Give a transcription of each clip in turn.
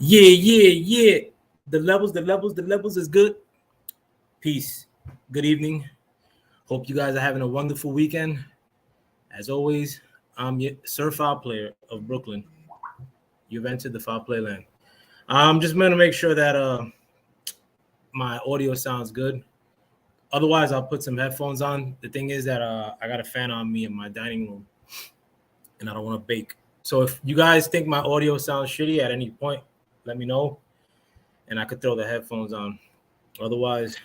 Yeah. The levels is good. Peace. Good evening. Hope you guys are having a wonderful weekend. As always, I'm your Sir Foul Player of Brooklyn. You've entered the Foul Play land. I'm just gonna make sure that my audio sounds good. Otherwise, I'll put some headphones on. The thing is that I got a fan on me in my dining room, and I don't want to bake. So if you guys think my audio sounds shitty at any point, let me know, and I could throw the headphones on. Otherwise,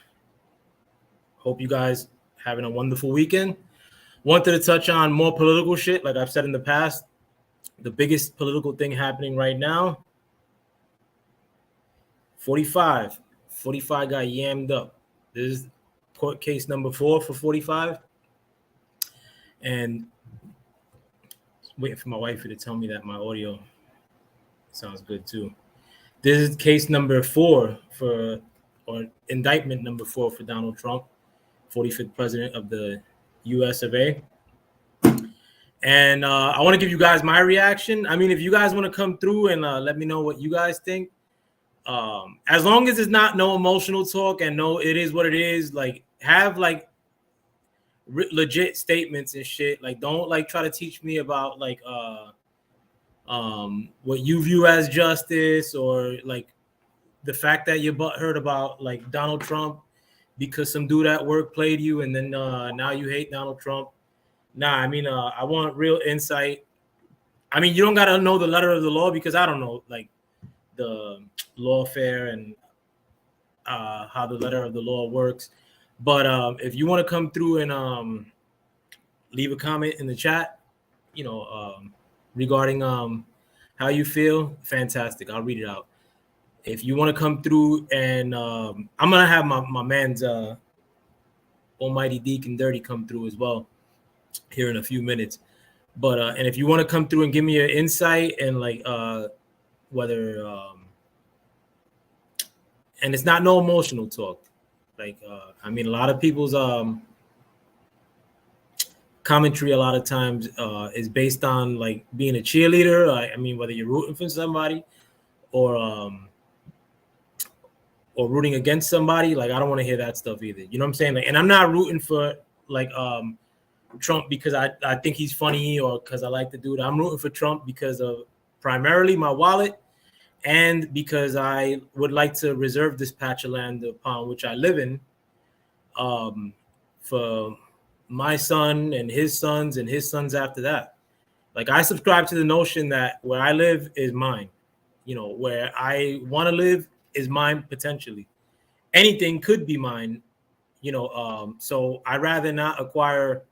hope you guys having a wonderful weekend. Wanted to touch on more political shit, like I've said in the past. The biggest political thing happening right now, 45. 45 got yammed up. This is court case number 4 for 45. And waiting for my wifey to tell me that my audio sounds good too. This is case number 4 for, or indictment number 4 for Donald Trump, 45th president of the US of A. And I want to give you guys my reaction. I mean, if you guys want to come through and let me know what you guys think, as long as it's not no emotional talk and no, it is what it is. Like, have like legit statements and shit. Like, don't like try to teach me about like what you view as justice, or like the fact that you're butthurt about like Donald Trump because some dude at work played you, and then now you hate Donald Trump. Nah, I mean, I want real insight. I mean, you don't gotta know the letter of the law, because I don't know like the lawfare and how the letter of the law works. But if you want to come through and leave a comment in the chat, regarding how you feel, fantastic. I'll read it out. If you want to come through and I'm gonna have my man's Almighty Deacon Dirty come through as well here in a few minutes. But and if you want to come through and give me your insight and like whether and it's not no emotional talk. Like I mean, a lot of people's commentary a lot of times is based on like being a cheerleader. I mean, whether you're rooting for somebody or rooting against somebody, like I don't want to hear that stuff either. You know what I'm saying? Like, and I'm not rooting for like Trump because I think he's funny or because I like the dude. I'm rooting for Trump because of primarily my wallet, and because I would like to reserve this patch of land upon which I live in for my son and his sons and his sons after that. Like, I subscribe to the notion that where I live is mine. You know, where I want to live is mine potentially. Anything could be mine, so I'd rather not acquire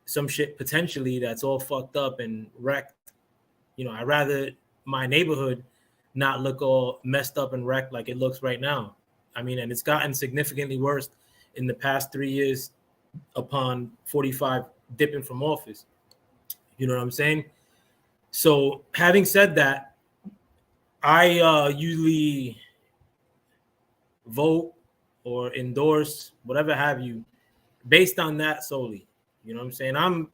some shit potentially that's all fucked up and wrecked. I'd rather my neighborhood not look all messed up and wrecked like it looks right now. I mean, and it's gotten significantly worse in the past 3 years upon 45 dipping from office. You know what I'm saying? So having said that, I usually vote or endorse, whatever have you, based on that solely. You know what I'm saying? I'm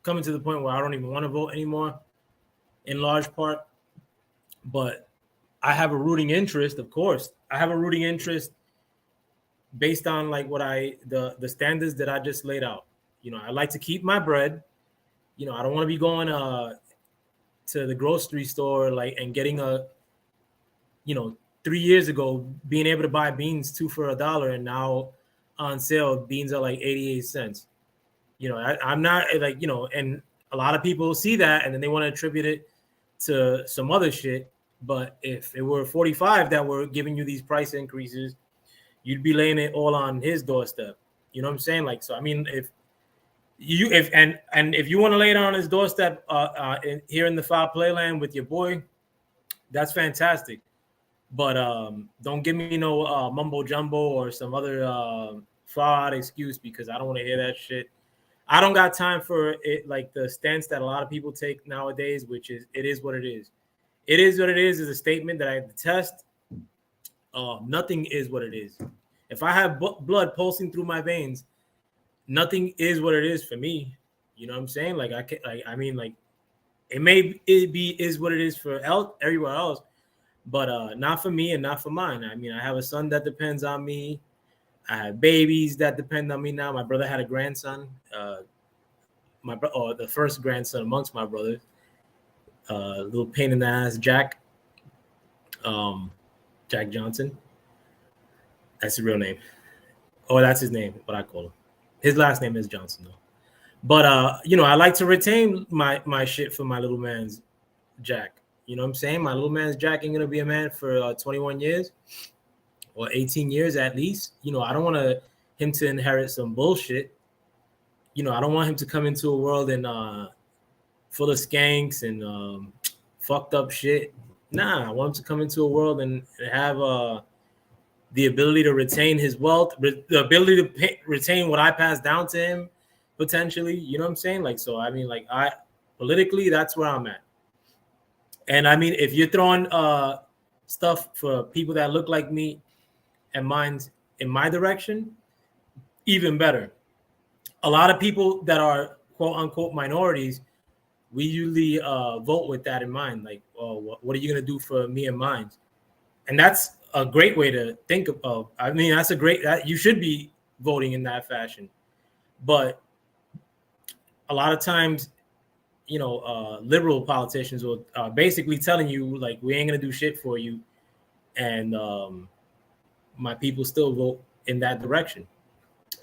coming to the point where I don't even want to vote anymore, in large part. But I have a rooting interest, of course. I have a rooting interest based on like what the standards that I just laid out. I like to keep my bread. I don't want to be going to the grocery store like and getting 3 years ago being able to buy beans 2 for $1, and now on sale beans are like 88 cents. I'm not like, and a lot of people see that and then they want to attribute it to some other shit. But if it were 45 that were giving you these price increases, you'd be laying it all on his doorstep. You know what I'm saying? Like, so I mean, if you want to lay it on his doorstep here in the Foul Play land with your boy, that's fantastic. But don't give me no mumbo jumbo or some other fraud excuse, because I don't want to hear that shit. I don't got time for it, like the stance that a lot of people take nowadays, which is it is what it is. It is what it is a statement that I detest. Nothing is what it is. If I have blood pulsing through my veins, nothing is what it is for me. You know what I'm saying? Like I mean, like it may be is what it is for everywhere else, but not for me and not for mine. I mean, I have a son that depends on me. I have babies that depend on me now. My brother had a grandson, the first grandson amongst my brothers, little pain in the ass, Jack, Jack Johnson. That's his real name. Oh, that's his name, what I call him. His last name is Johnson, though. But I like to retain my shit for my little man's Jack. You know what I'm saying? My little man's Jack ain't gonna be a man for 21 years or 18 years at least. I don't want him to inherit some bullshit. I don't want him to come into a world and full of skanks and fucked up shit. Nah, I want him to come into a world and have the ability to retain his wealth, the ability to retain what I passed down to him, potentially. You know what I'm saying? Like, so I mean, like, politically, that's where I'm at. And I mean, if you're throwing stuff for people that look like me and mine's in my direction, even better. A lot of people that are quote unquote minorities, we usually vote with that in mind. Like, oh, what are you gonna do for me and mine? And that's a great way to think of. I mean, that's a great. You should be voting in that fashion. But a lot of times, liberal politicians will basically telling you, like, we ain't gonna do shit for you, and my people still vote in that direction.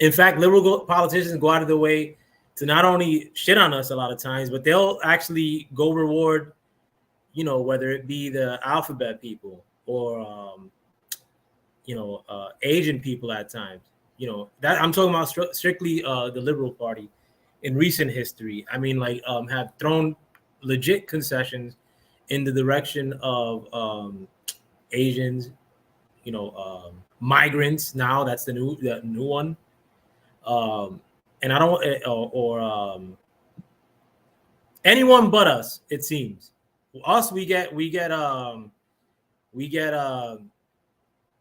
In fact, liberal politicians go out of their way to not only shit on us a lot of times, but they'll actually go reward, whether it be the alphabet people or Asian people at times. That I'm talking about strictly the Liberal Party in recent history. I mean, like, have thrown legit concessions in the direction of Asians, migrants. Now that's the new one. And I don't, or anyone but us. It seems us we get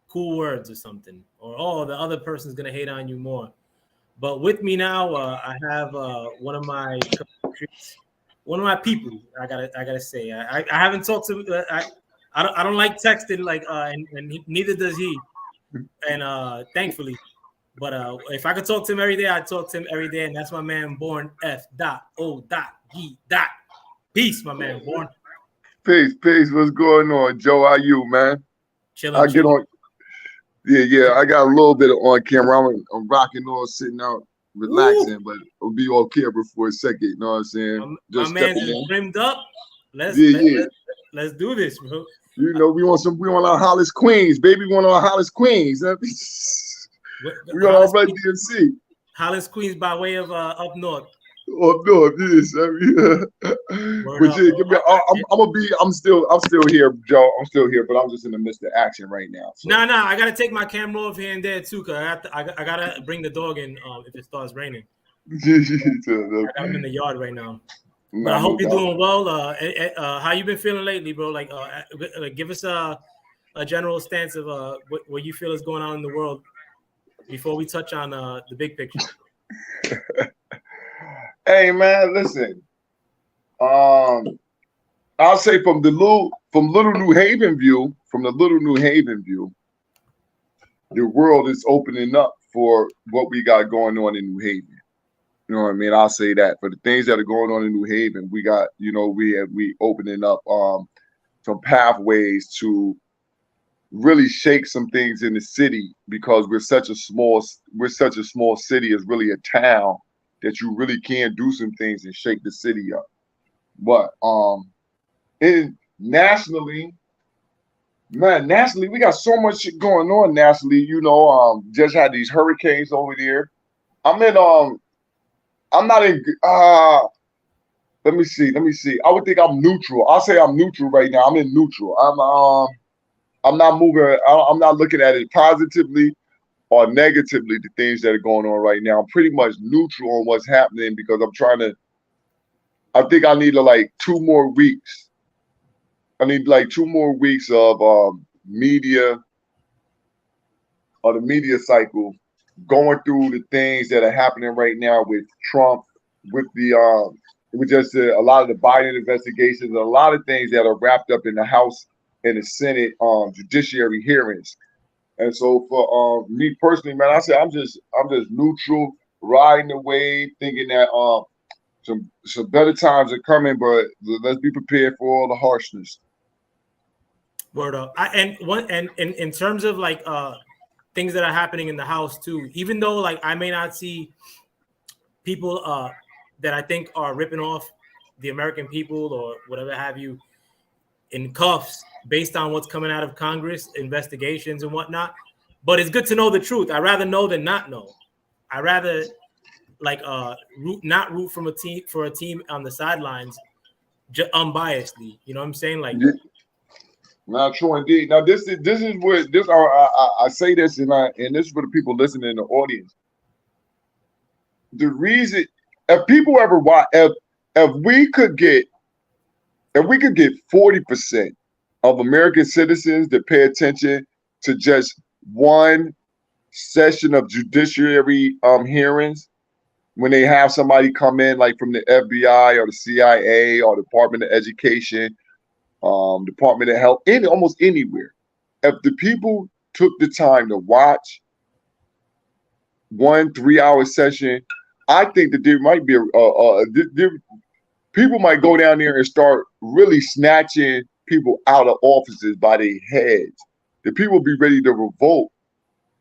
cool words or something, or the other person's gonna hate on you more. But with me now, I have one of my people. I gotta say, I haven't talked to. I don't like texting, like, and neither does he. And thankfully, but if I could talk to him every day, I'd talk to him every day, and that's my man, Born F.O.G. Peace, my man, Born. Peace. What's going on, Joe? How you, man? Chilling. Get on. Yeah. I got a little bit of on camera. I'm rocking on, sitting out, relaxing, but I'll be on camera for a second. You know what I'm saying? My man is trimmed up. Let's do this, bro. We want our Hollis Queens, baby. We want our Hollis Queens. We on our Red DMC. Hollis Queens by way of up north. Up north, yes. I'm still here, Joe. I'm still here, but I'm just in the midst of action right now. So. Nah. I gotta take my camera off here and there too, cause I gotta bring the dog in if it starts raining. I got him in the yard right now. But I hope you're doing well. How you been feeling lately, bro? Like, give us a general stance of what you feel is going on in the world before we touch on the big picture. Hey, man, listen. I'll say from the little New Haven view, the world is opening up for what we got going on in New Haven. You know what I mean? I'll say that for the things that are going on in New Haven, we got, we opening up some pathways to really shake some things in the city, because we're such a small city. It's really a town that you really can do some things and shake the city up. But nationally, we got so much shit going on nationally. Just had these hurricanes over there. I'm not in. Let me see. I would think I'm neutral. I'll say I'm neutral right now. I'm in neutral. I'm not moving. I'm not looking at it positively or negatively. The things that are going on right now, I'm pretty much neutral on what's happening, because I think I need like 2 more weeks. I need like 2 more weeks of media, or the media cycle, going through the things that are happening right now with Trump, with a lot of the Biden investigations, a lot of things that are wrapped up in the House in the Senate judiciary hearings. And so for me personally, man, I say I'm just neutral, riding the wave, thinking that some better times are coming, but let's be prepared for all the harshness. Word up. And in terms of like things that are happening in the House too, even though like I may not see people that I think are ripping off the American people or whatever have you in cuffs based on what's coming out of Congress, investigations and whatnot. But it's good to know the truth. I'd rather know than not know. I'd rather like not root from a team on the sidelines unbiasedly. You know what I'm saying? Like, yeah. Now, true indeed. Now, this is what this I say this and this is for the people listening in the audience. The reason, if people ever watch, if we could get 40% of American citizens to pay attention to just one session of judiciary hearings, when they have somebody come in like from the FBI or the CIA or Department of Education, Department of Health, almost anywhere, if the people took the time to watch 1 3-hour session, I think that there might be people might go down there and start really snatching people out of offices by their heads. The people will be ready to revolt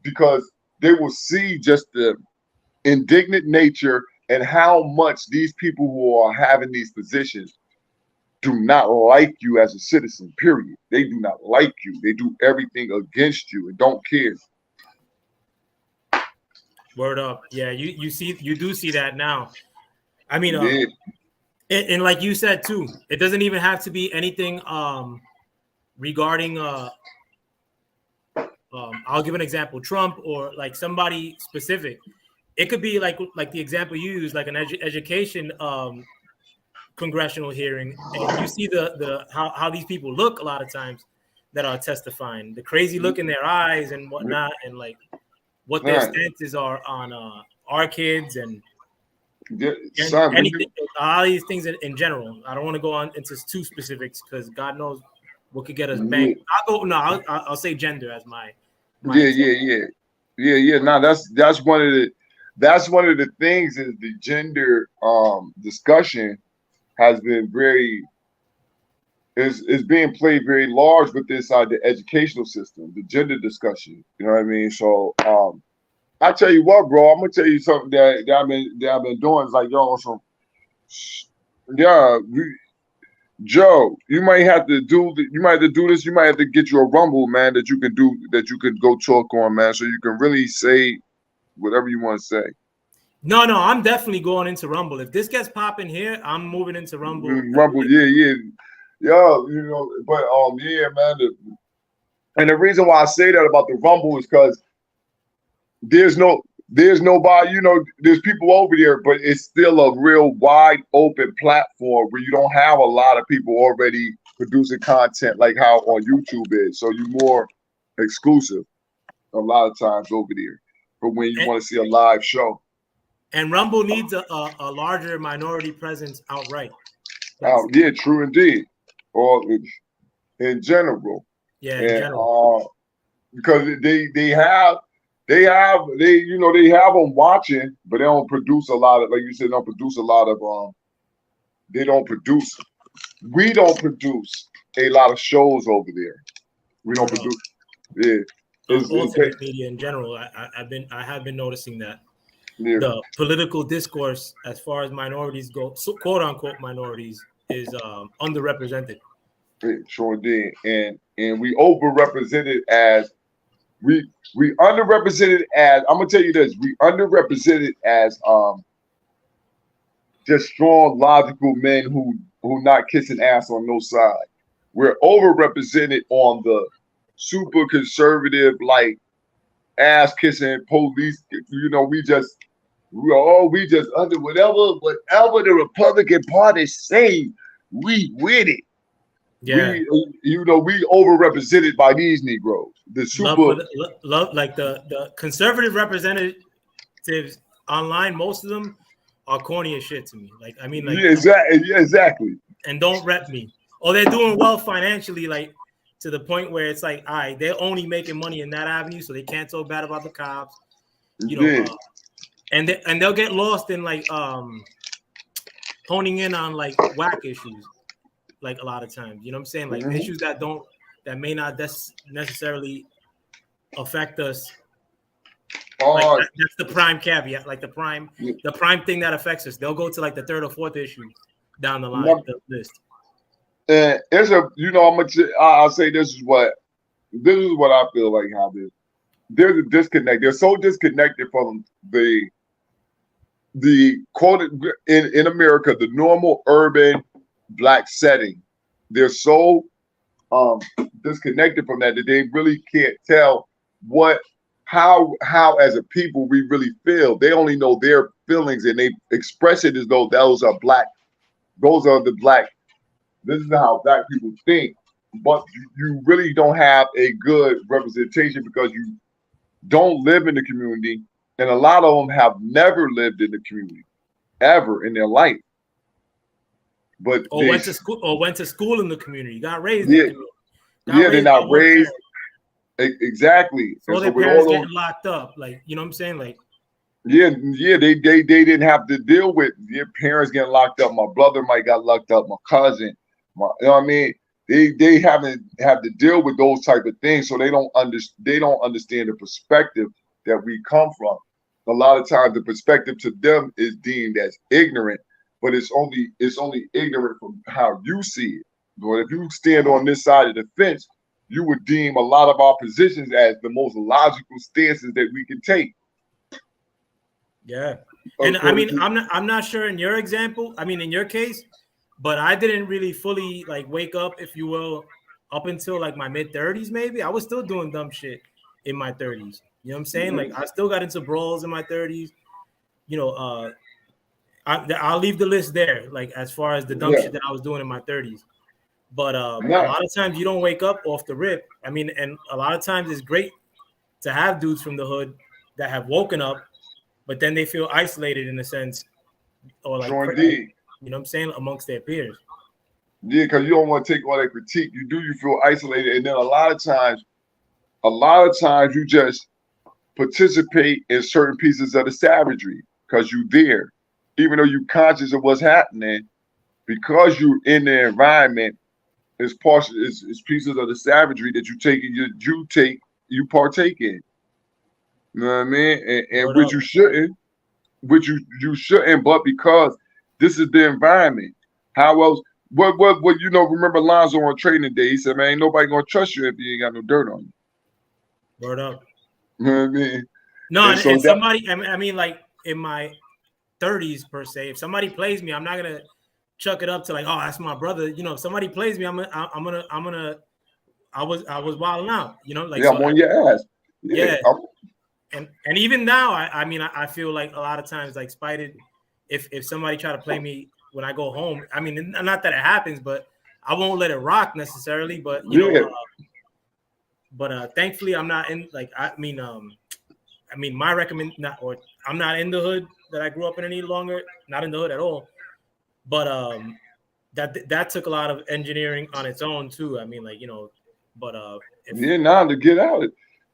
because they will see just the indignant nature and how much these people who are having these positions do not like you as a citizen, period. They do not like you. They do everything against you and don't care. Word up. Yeah, you do see that now. I mean, Yeah. and like you said too, it doesn't even have to be anything regarding I'll give an example, Trump or like somebody specific. It could be like the example you use, like an education congressional hearing, and you see the how these people look a lot of times that are testifying, the crazy look in their eyes and whatnot, and like what their stances are on our kids and anything, all these things in general. I don't want to go on into too specifics because God knows what could get us banged. I'll say gender as my yeah. No, that's one of the things is the gender discussion has been is being played very large with inside the educational system, the gender discussion. You know what I mean? So I tell you what, bro, I'm gonna tell you something that I've been doing. It's like, yo, Joe, you might have to do this. You might have to get you a Rumble, man, that you can go talk on, man, so you can really say whatever you want to say. No, I'm definitely going into Rumble. If this gets popping here, I'm moving into Rumble. Rumble, yeah. You know, but yeah, man. And the reason why I say that about the Rumble is because there's nobody, you know, there's people over there, but it's still a real wide open platform where you don't have a lot of people already producing content like how on YouTube is. So you're more exclusive a lot of times over there for when you want to see a live show. And Rumble needs a larger minority presence outright. Yeah, true indeed. Or in general. Yeah, in general. Because they have them watching, but they don't produce a lot of, like you said, we don't produce a lot of shows over there. We don't produce. Yeah. Alternate media in general. I have been noticing that. Yeah. The political discourse as far as minorities go, so quote unquote minorities, is underrepresented. Sure indeed. And we overrepresented as we underrepresented as, I'm gonna tell you this, we underrepresented as just strong, logical men who not kissing ass on no side. We're overrepresented on the super conservative, like ass kissing police. You know, we just under whatever the Republican Party say, we with it. Yeah, we overrepresented by these Negroes. The super like the conservative representatives online, most of them are corny as shit to me. Like, I mean, like exactly. And don't rep me. Or they're doing well financially, like to the point where it's like, all right, they're only making money in that avenue, so they can't talk bad about the cops, you know, and they'll get lost in like honing in on like whack issues, like a lot of times, you know what I'm saying, like issues that may not necessarily affect us. Like that's the prime caveat, like the prime thing that affects us. They'll go to like the third or fourth issue down the line, the list. And it's a, you know, I'll say this is what I feel like how there's a disconnect. They're so disconnected from the quote in America, the normal urban Black setting. They're so disconnected from that they really can't tell how as a people we really feel. They only know their feelings and they express it as though those are the Black. This is how Black people think, but you really don't have a good representation because you don't live in the community, and a lot of them have never lived in the community ever in their life. But went to school in the community, got raised in the community. They're not raised exactly. So their parents getting locked up, like, you know what I'm saying, like. Yeah, they didn't have to deal with their parents getting locked up. My brother might got locked up, my cousin. You know what I mean? They haven't had to deal with those type of things, so they don't understand the perspective that we come from. A lot of times, the perspective to them is deemed as ignorant, but it's only ignorant from how you see it. But if you stand on this side of the fence, you would deem a lot of our positions as the most logical stances that we can take. Yeah, and I mean, I'm not sure in your example. I mean, in your case. But I didn't really fully like wake up, if you will, up until like my mid-30s, maybe. I was still doing dumb shit in my 30s. You know what I'm saying? Like I still got into brawls in my 30s. You know, I'll leave the list there, like as far as the dumb shit that I was doing in my 30s. But a lot of times you don't wake up off the rip. I mean, and a lot of times it's great to have dudes from the hood that have woken up, but then they feel isolated in a sense, or like. You know what I'm saying, amongst their peers. Yeah, because you don't want to take all that critique. You feel isolated, and then a lot of times you just participate in certain pieces of the savagery because you're there, even though you're conscious of what's happening, because you're in the environment. It's pieces of the savagery that you partake in. You know what I mean? And which you shouldn't, you shouldn't, but because this is the environment. How else? What? You know? Remember Lonzo on Trading Day? He said, "Man, ain't nobody gonna trust you if you ain't got no dirt on you." Word up. You know what I mean? No, and somebody. I mean, like in my 30s per se, if somebody plays me, I'm not gonna chuck it up to like, oh, that's my brother. You know, if somebody plays me, I was wilding out. You know, like I'm on your ass. Yeah. And even now, I mean, I feel like a lot of times like spited. If somebody try to play me when I go home, I mean, not that it happens, but I won't let it rock necessarily. But you know, thankfully I'm not in like I mean my I'm not in the hood that I grew up in any longer, not in the hood at all. But that took a lot of engineering on its own too. I mean, like, you know, but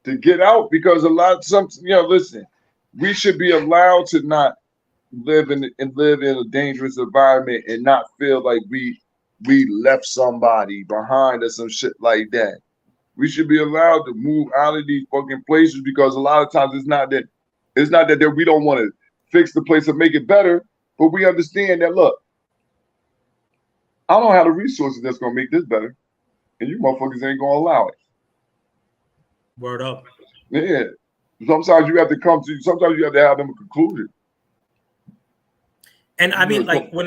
to get out because listen, we should be allowed to not live in a dangerous environment and not feel like we left somebody behind or some shit like that. We should be allowed to move out of these fucking places because a lot of times it's not that we don't want to fix the place and make it better, but we understand that look, I don't have the resources that's gonna make this better, and you motherfuckers ain't gonna allow it. Word up. Yeah. Sometimes you have to have them a conclusion. And I mean, like when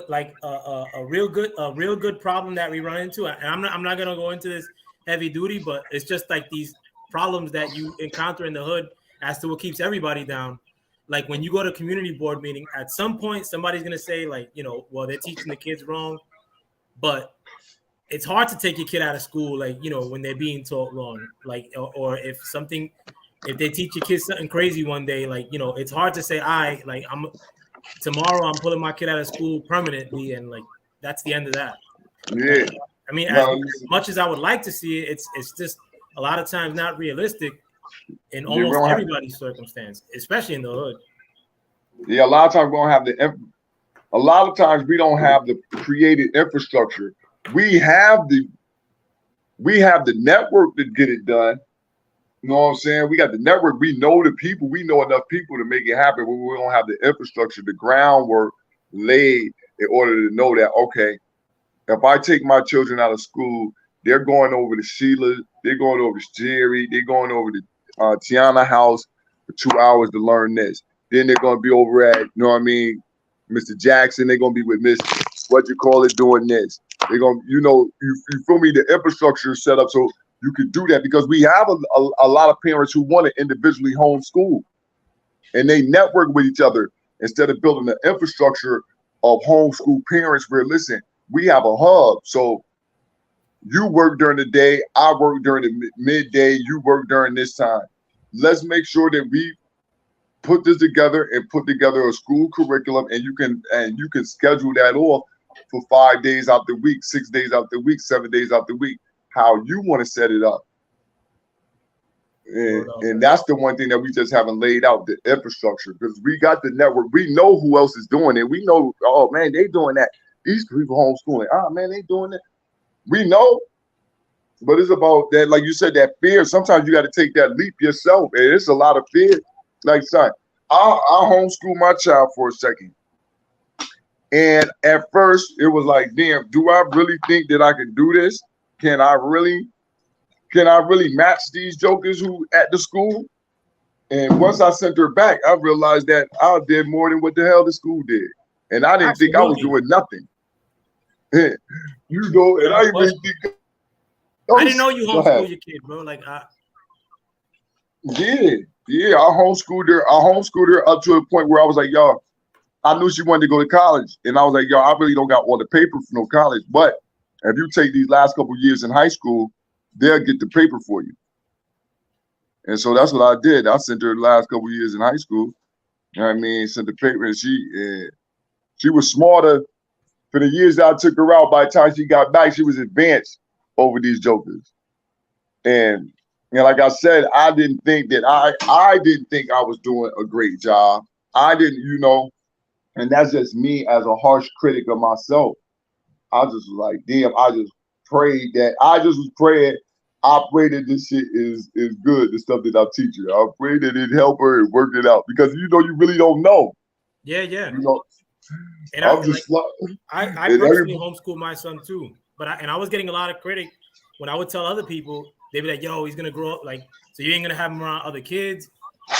like a real good problem that we run into, and I'm not gonna go into this heavy duty, but it's just like these problems that you encounter in the hood as to what keeps everybody down. Like when you go to community board meeting, at some point somebody's gonna say like, you know, well, they're teaching the kids wrong, but it's hard to take your kid out of school, like, you know, when they're being taught wrong, like, or if they teach your kids something crazy one day, like, you know, it's hard to say, tomorrow I'm pulling my kid out of school permanently, and like that's the end of that. Yeah. I mean, No, as much as I would like to see it, it's just a lot of times not realistic in yeah, we almost don't have, everybody's circumstance, especially in the hood. yeah, a lot of times we don't have a lot of times we don't have the created infrastructure. We have the network to get it done. You know what I'm saying? We got the network. We know the people. We know enough people to make it happen, but we don't have the infrastructure, the groundwork laid in order to know that, okay, if I take my children out of school, they're going over to Sheila, they're going over to Jerry, they're going over to Tiana house for 2 hours to learn this. Then they're going to be over at, you know what I mean, Mr. Jackson, they're going to be with Miss, what you call it, doing this. They're going to, you feel me, the infrastructure is set up so you can do that, because we have a lot of parents who want to individually homeschool, and they network with each other instead of building the infrastructure of homeschool parents where, listen, we have a hub. So you work during the day, I work during the midday, you work during this time. Let's make sure that we put this together and put together a school curriculum, and you can schedule that off for 5 days out the week, 6 days out the week, 7 days out the week, how you want to set it up. And that's the one thing that we just haven't laid out, the infrastructure, because we got the network. We know who else is doing it. We know, oh man, they doing that. These people homeschooling. Oh man, they doing it. We know, but it's about that, like you said, that fear. Sometimes you got to take that leap yourself, and it's a lot of fear. Like, son, I'll homeschool my child for a second. And at first, it was like, damn, do I really think that I can do this? Can I really match these jokers who at the school? And once I sent her back, I realized that I did more than what the hell the school did. And I didn't think I was doing nothing. And I even think I didn't know you homeschool your kid, bro. Like, yeah, I homeschooled her up to a point where I was like, y'all, I knew she wanted to go to college, and I was like, y'all, I really don't got all the paper for no college, but if you take these last couple years in high school, they'll get the paper for you. And so that's what I did. I sent her the last couple years in high school. You know what I mean? Sent the paper, and she was smarter for the years that I took her out. By the time she got back, she was advanced over these jokers. And like I said, I didn't think that I didn't think I was doing a great job. I didn't, and that's just me as a harsh critic of myself. I just was like, damn, I just was praying. I pray that this shit is good, the stuff that I'm teaching. I pray that it help her and work it out, because you really don't know. Yeah. And I'm just I personally homeschool my son too, but I was getting a lot of critic when I would tell other people. They'd be like, "Yo, he's gonna grow up like, so you ain't gonna have him around other kids."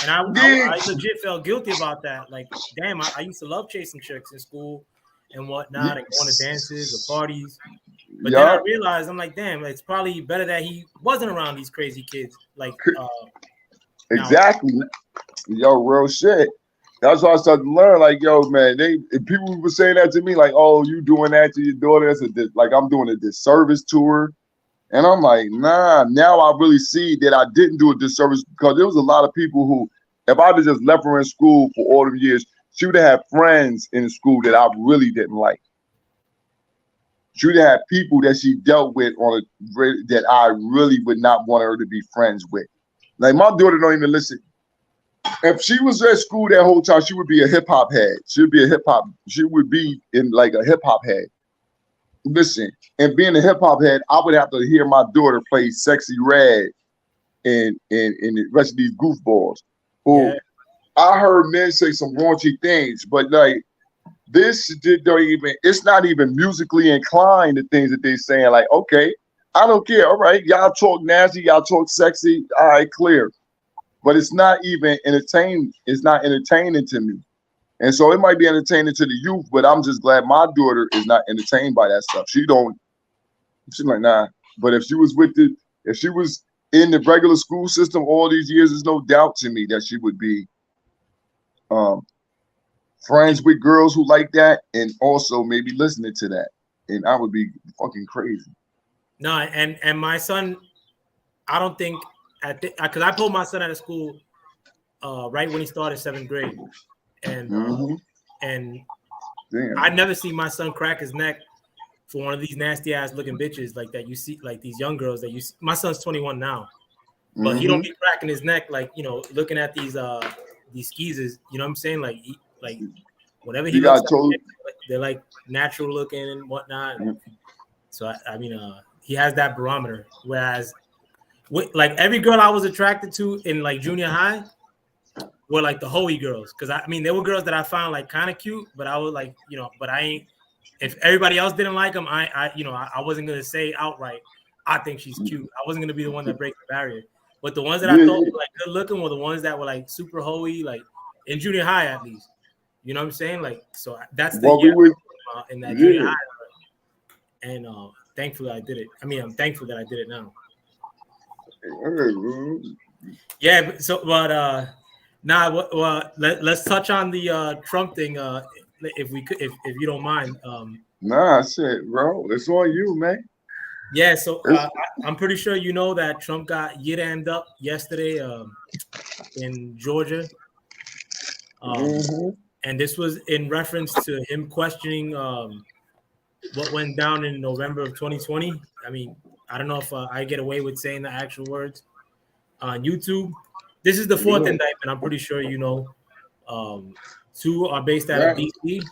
And I legit felt guilty about that. Like, damn, I used to love chasing chicks in school and whatnot, and going to dances or parties. But then I realized, I'm like, damn, it's probably better that he wasn't around these crazy kids. Like, exactly, yo, real shit. That's why I started to learn. Like, yo, man, people were saying that to me, like, oh, you doing that to your daughter? Like I'm doing a disservice to her. And I'm like, nah, now I really see that I didn't do a disservice, because there was a lot of people who, if I'd have just left her in school for all them years, she would have had friends in school that I really didn't like. She would have had people that she dealt with that I really would not want her to be friends with. Like, my daughter don't even listen. If she was at school that whole time, she would be a hip hop head. She would be in like a hip hop head. Listen, and being a hip hop head, I would have to hear my daughter play Sexy Red and the rest of these goofballs. Who I heard men say some raunchy things, but like it's not even musically inclined, the things that they saying. Like, okay, I don't care. All right, y'all talk nasty, y'all talk sexy, all right, clear. But it's not even entertaining. It's not entertaining to me. And so it might be entertaining to the youth, but I'm just glad my daughter is not entertained by that stuff. She's like, nah. But if she was in the regular school system all these years, there's no doubt to me that she would be friends with girls who like that, and also maybe listening to that. And I would be fucking crazy. No, and my son, I don't think, because I pulled my son out of school right when he started 7th grade. And and damn. I never see my son crack his neck for one of these nasty ass looking bitches like that you see, like these young girls that you see. My son's 21 now, but he don't be cracking his neck like, you know, looking at these skeezers. You know what I'm saying? Like whatever he looks at, they're like natural looking and whatnot. So I mean, he has that barometer. Whereas, like every girl I was attracted to in like junior high were like the hoey girls, because I mean there were girls that I found like kind of cute, but I was like, you know, but I ain't. If everybody else didn't like them, I wasn't gonna say outright, I think she's cute. I wasn't gonna be the one that breaks the barrier. But the ones that I thought were like good looking were the ones that were like super hoey, like in junior high at least. You know what I'm saying? Like, so that's the year in that junior high, and thankfully I did it. I mean, I'm thankful that I did it now. Yeah, let's touch on the Trump thing, if we could, if you don't mind. Nah, I said, bro, it's on you, man. Yeah, so I'm pretty sure you know that Trump got yit-ammed up yesterday in Georgia, and this was in reference to him questioning what went down in November of 2020. I mean, I don't know if I get away with saying the actual words on YouTube. This is the fourth indictment. I'm pretty sure you know. 2 are based out of DC,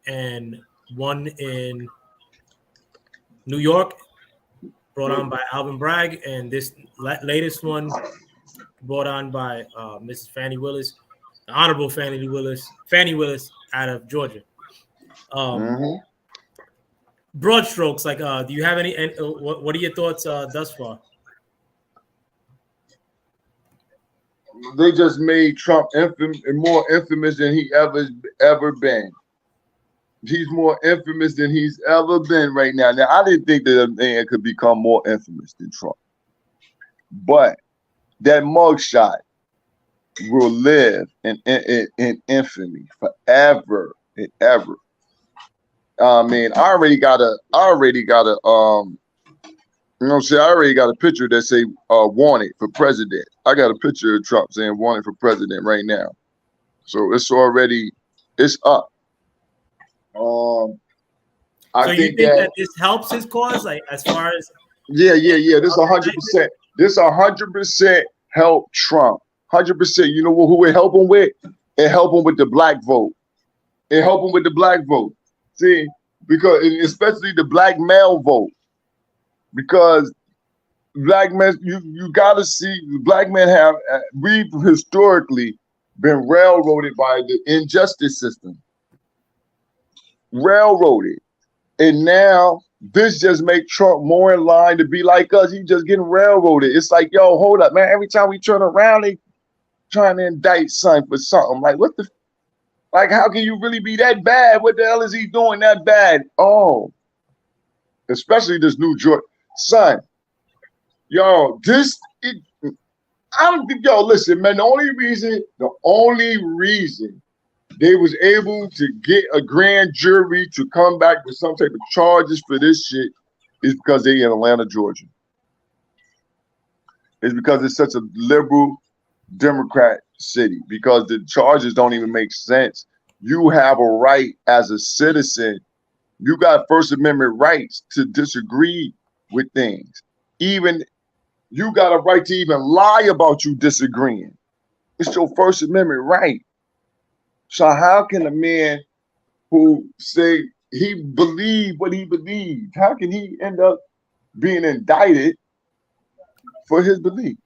and 1 in New York, brought on by Alvin Bragg, and this latest one brought on by Mrs. Fannie Willis, the Honorable Fannie Willis out of Georgia. Broad strokes, like, do you have any? What are your thoughts thus far? They just made Trump more infamous than he ever been. He's more infamous than he's ever been right now. Now, I didn't think that a man could become more infamous than Trump, but that mugshot will live in infamy forever and ever. I mean, I already got a you know what I'm saying? I already got a picture that say wanted for president. I got a picture of Trump saying wanted for president right now. So it's up. I think that this helps his cause, like as far as yeah. This 100%. This 100% help Trump. 100%. You know who it help him with? It help him with the black vote. It help him with the black vote. See, because especially the black male vote. Because black men, you gotta see, black men we've historically been railroaded by the injustice system. Railroaded. And now this just makes Trump more in line to be like us. He just getting railroaded. It's like, yo, hold up, man. Every time we turn around, they trying to indict son for something. Like, what the, like, how can you really be that bad? What the hell is he doing that bad? Oh, especially this new Georgia. Son, yo, listen, man, the only reason they was able to get a grand jury to come back with some type of charges for this shit is because they in Atlanta, Georgia. It's because it's such a liberal Democrat city, because the charges don't even make sense. You have a right as a citizen. You got First Amendment rights to disagree with things. Even you got a right to even lie about you disagreeing. It's your First Amendment right. So how can a man who say he believed what he believed, how can he end up being indicted for his belief?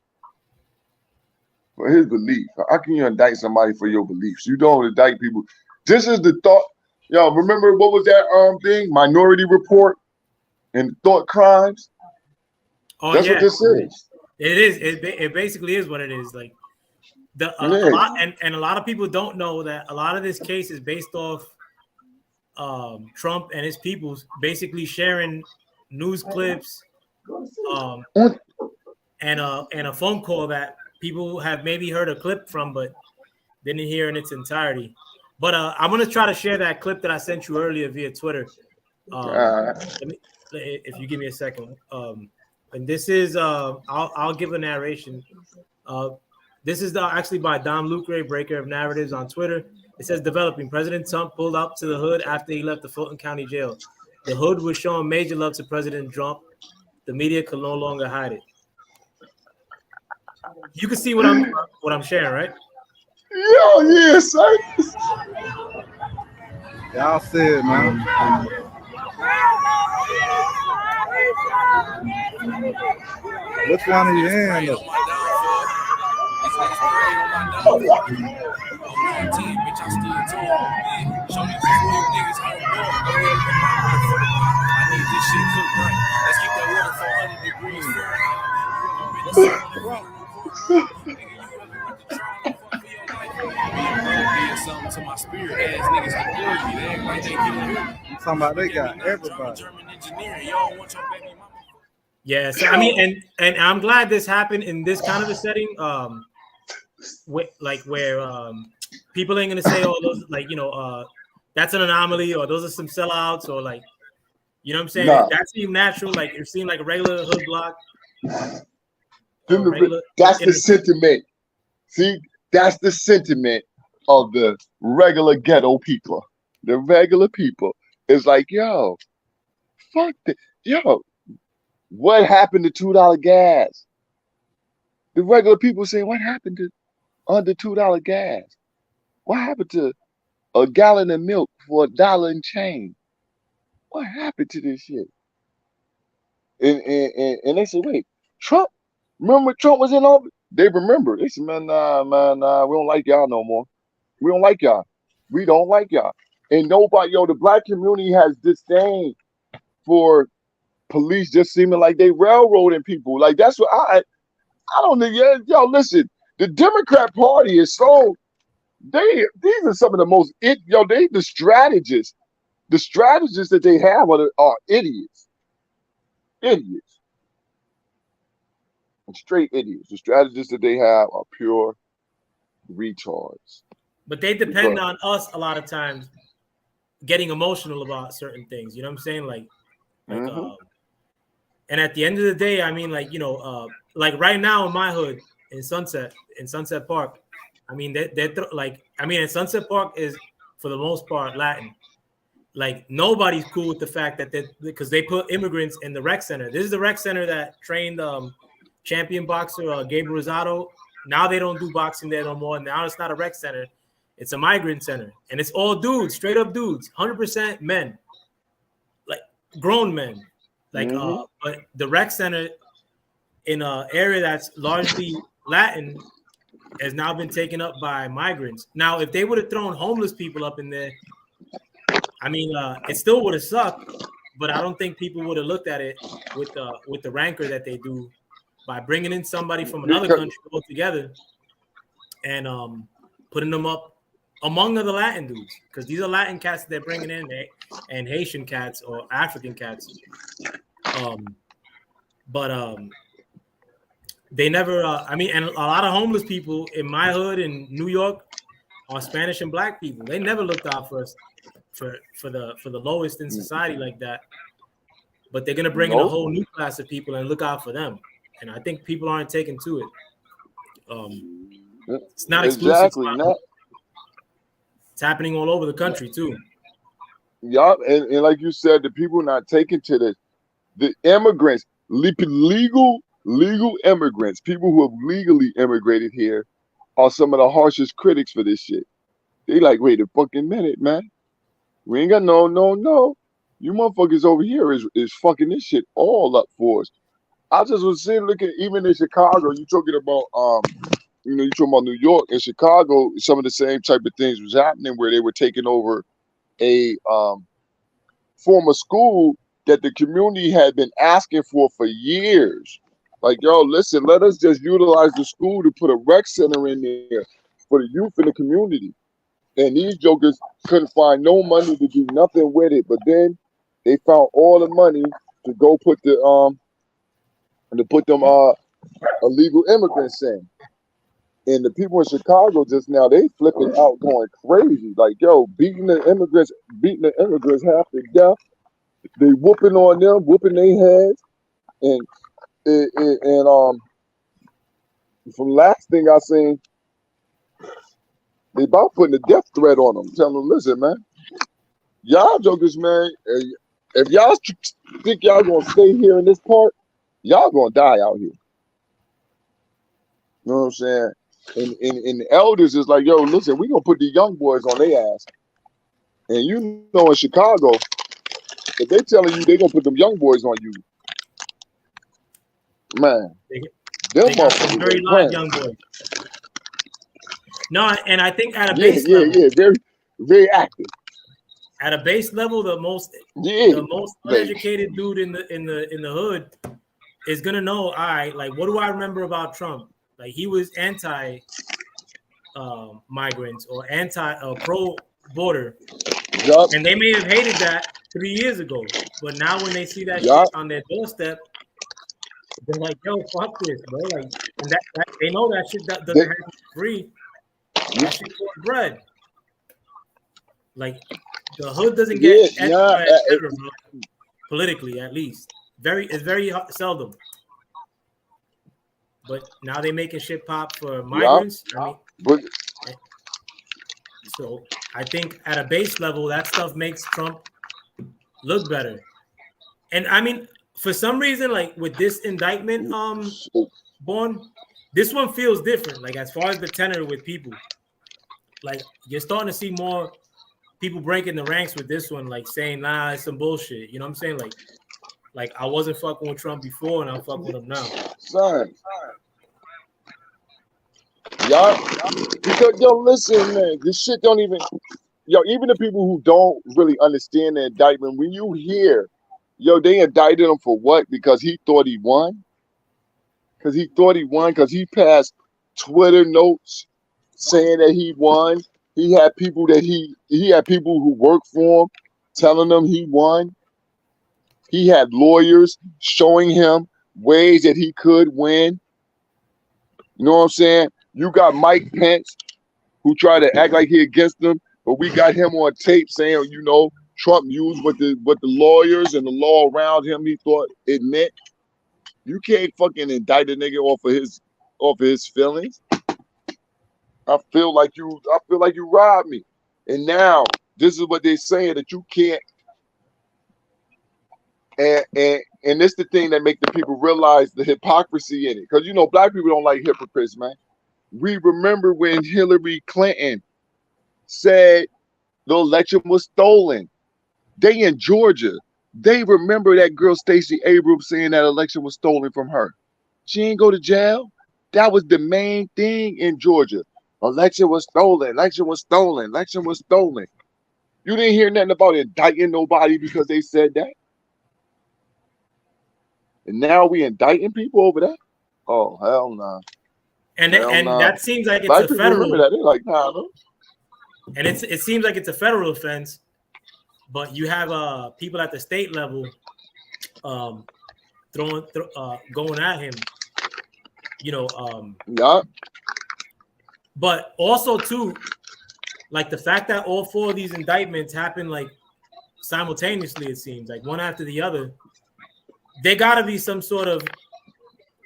For his belief. How can you indict somebody for your beliefs? You don't indict people. This is the thought. Yo, remember what was that thing? Minority Report and thought crimes? Oh, that's what this is. It is. It basically is what it is. Like a lot, and a lot of people don't know that a lot of this case is based off Trump and his people basically sharing news clips, and a phone call that people have maybe heard a clip from, but didn't hear in its entirety. But I'm gonna try to share that clip that I sent you earlier via Twitter. If you give me a second. And this is I'll give a narration. This is actually by Dom Lucre, breaker of narratives on Twitter. It says, developing. President Trump pulled up to the hood after he left the Fulton County Jail. The hood was showing major love to President Trump. The media could no longer hide it. You can see what I'm sharing, right? Yo, yeah, son. Y'all see it, man. Which one are you in? Something to my spirit ass niggas can me. They act like they I'm talking about they got everybody. Yeah, so I mean, and I'm glad this happened in this kind of a setting, where people ain't gonna say, oh, those that's an anomaly, or those are some sellouts, or like, you know what I'm saying? Nah. That seemed natural, like it seemed like a regular hood block. That's the sentiment. See, that's the sentiment of the regular ghetto people. The regular people is like, yo, fuck this. Yo, what happened to $2 gas? The regular people say, what happened to under $2 gas? What happened to a gallon of milk for $1 and change? What happened to this shit? And they say, wait, Trump? Remember when Trump was in office? They remember. They said, man, nah, we don't like y'all no more. We don't like y'all. We don't like y'all. And nobody, the black community has disdain for police just seeming like they railroading people. Like, that's what I don't know. Yeah, yo, listen, the Democrat Party is so, these are some of the most, the strategists. The strategists that they have are idiots. Idiots. Straight idiots. The strategists that they have are pure retards. But they depend on us a lot of times getting emotional about certain things. You know what I'm saying? Like and at the end of the day, I mean, like, like right now in my hood in Sunset Park, I mean, and Sunset Park is for the most part Latin. Like, nobody's cool with the fact that because they put immigrants in the rec center. This is the rec center that trained champion boxer Gabriel Rosado. Now they don't do boxing there no more. Now it's not a rec center. It's a migrant center. And it's all dudes, straight up dudes, 100% men, like grown men. Like, but the rec center in an area that's largely Latin has now been taken up by migrants. Now, if they would have thrown homeless people up in there, I mean, it still would have sucked, but I don't think people would have looked at it with the rancor that they do by bringing in somebody from another country altogether and putting them up among other Latin dudes, because these are Latin cats that they're bringing in, and Haitian cats or African cats. But they never. And a lot of homeless people in my hood in New York are Spanish and Black people. They never looked out for us. For the lowest in society like that, but they're gonna bring in a whole new class of people and look out for them, and I think people aren't taking to it. It's not exclusive. Exactly. It's happening all over the country too. Yeah, and like you said, the people not taking to this. The immigrants, legal immigrants, people who have legally immigrated here, are some of the harshest critics for this shit. They like, wait a fucking minute, man. We ain't got no. You motherfuckers over here is fucking this shit all up for us. I just was sitting looking, even in Chicago, you talking about you talking about New York. In Chicago, some of the same type of things was happening where they were taking over a former school that the community had been asking for years. Like, yo, listen, let us just utilize the school to put a rec center in there for the youth in the community. And these jokers couldn't find no money to do nothing with it. But then they found all the money to go put them illegal immigrants in. And the people in Chicago just now, they flipping out, going crazy. Like, yo, beating the immigrants half to death. They whooping on them, whooping their heads. And from last thing I seen, they about putting a death threat on them, telling them, listen, man, y'all jokers, man, If y'all think y'all gonna stay here in this part, y'all gonna die out here. You know what I'm saying? And the elders is like, yo, listen, we gonna put the young boys on their ass. And you know, in Chicago, if they telling you they gonna put them young boys on you, man, them They got some motherfuckers very ain't live playing. young boys. No, and I think at a Yeah, base yeah, level, yeah, very, very active. at a base level, the most Yeah, they, uneducated dude in the hood is gonna know. All right, like what do I remember about Trump? Like he was anti migrants or anti pro border, yup, and they may have hated that 3 years ago, but now when they see that yup, shit on their doorstep, they're like, "Yo, fuck this, bro!" Like, and that they know that shit that doesn't they, happen for free. That shit costs bread. Like the hood doesn't yeah, get nah, ever, ever, bro. Politically, at least, it's very seldom. But now they making shit pop for yup, migrants. I mean, but so I think at a base level, that stuff makes Trump look better. And I mean, for some reason, like with this indictment, Born, this one feels different. Like as far as the tenor with people, like you're starting to see more people breaking the ranks with this one, like saying, "Nah, it's some bullshit." You know what I'm saying? Like I wasn't fucking with Trump before, and I'm fucking with him now. son, y'all, because yo, listen, man, this shit don't even, yo, even the people who don't really understand the indictment, when you hear, yo, they indicted him for what? Because he thought he won. Because he passed Twitter notes saying that he won. He had people who worked for him telling him he won. He had lawyers showing him ways that he could win. You know what I'm saying? You got Mike Pence who tried to act like he against them, but we got him on tape saying, you know, Trump used what the lawyers and the law around him he thought it meant. You can't fucking indict a nigga off of his feelings. I feel like you robbed me. And now this is what they're saying, that you can't, and this the thing that make the people realize the hypocrisy in it. Because you know, black people don't like hypocrites, man. We remember when Hillary Clinton said the election was stolen. They in Georgia. They remember that girl Stacey Abrams saying that election was stolen from her. She ain't go to jail. That was the main thing in Georgia. Election was stolen. Election was stolen. Election was stolen. You didn't hear nothing about indicting nobody because they said that. And now we indicting people over that? Oh, hell no. And Hell no. that seems like it's Black a people remember federal. that. They're like, nah, no. And it seems like it's a federal offense, but you have people at the state level going at him, you know. Yeah. But also too, like the fact that all four of these indictments happen like simultaneously, it seems like one after the other. There got to be some sort of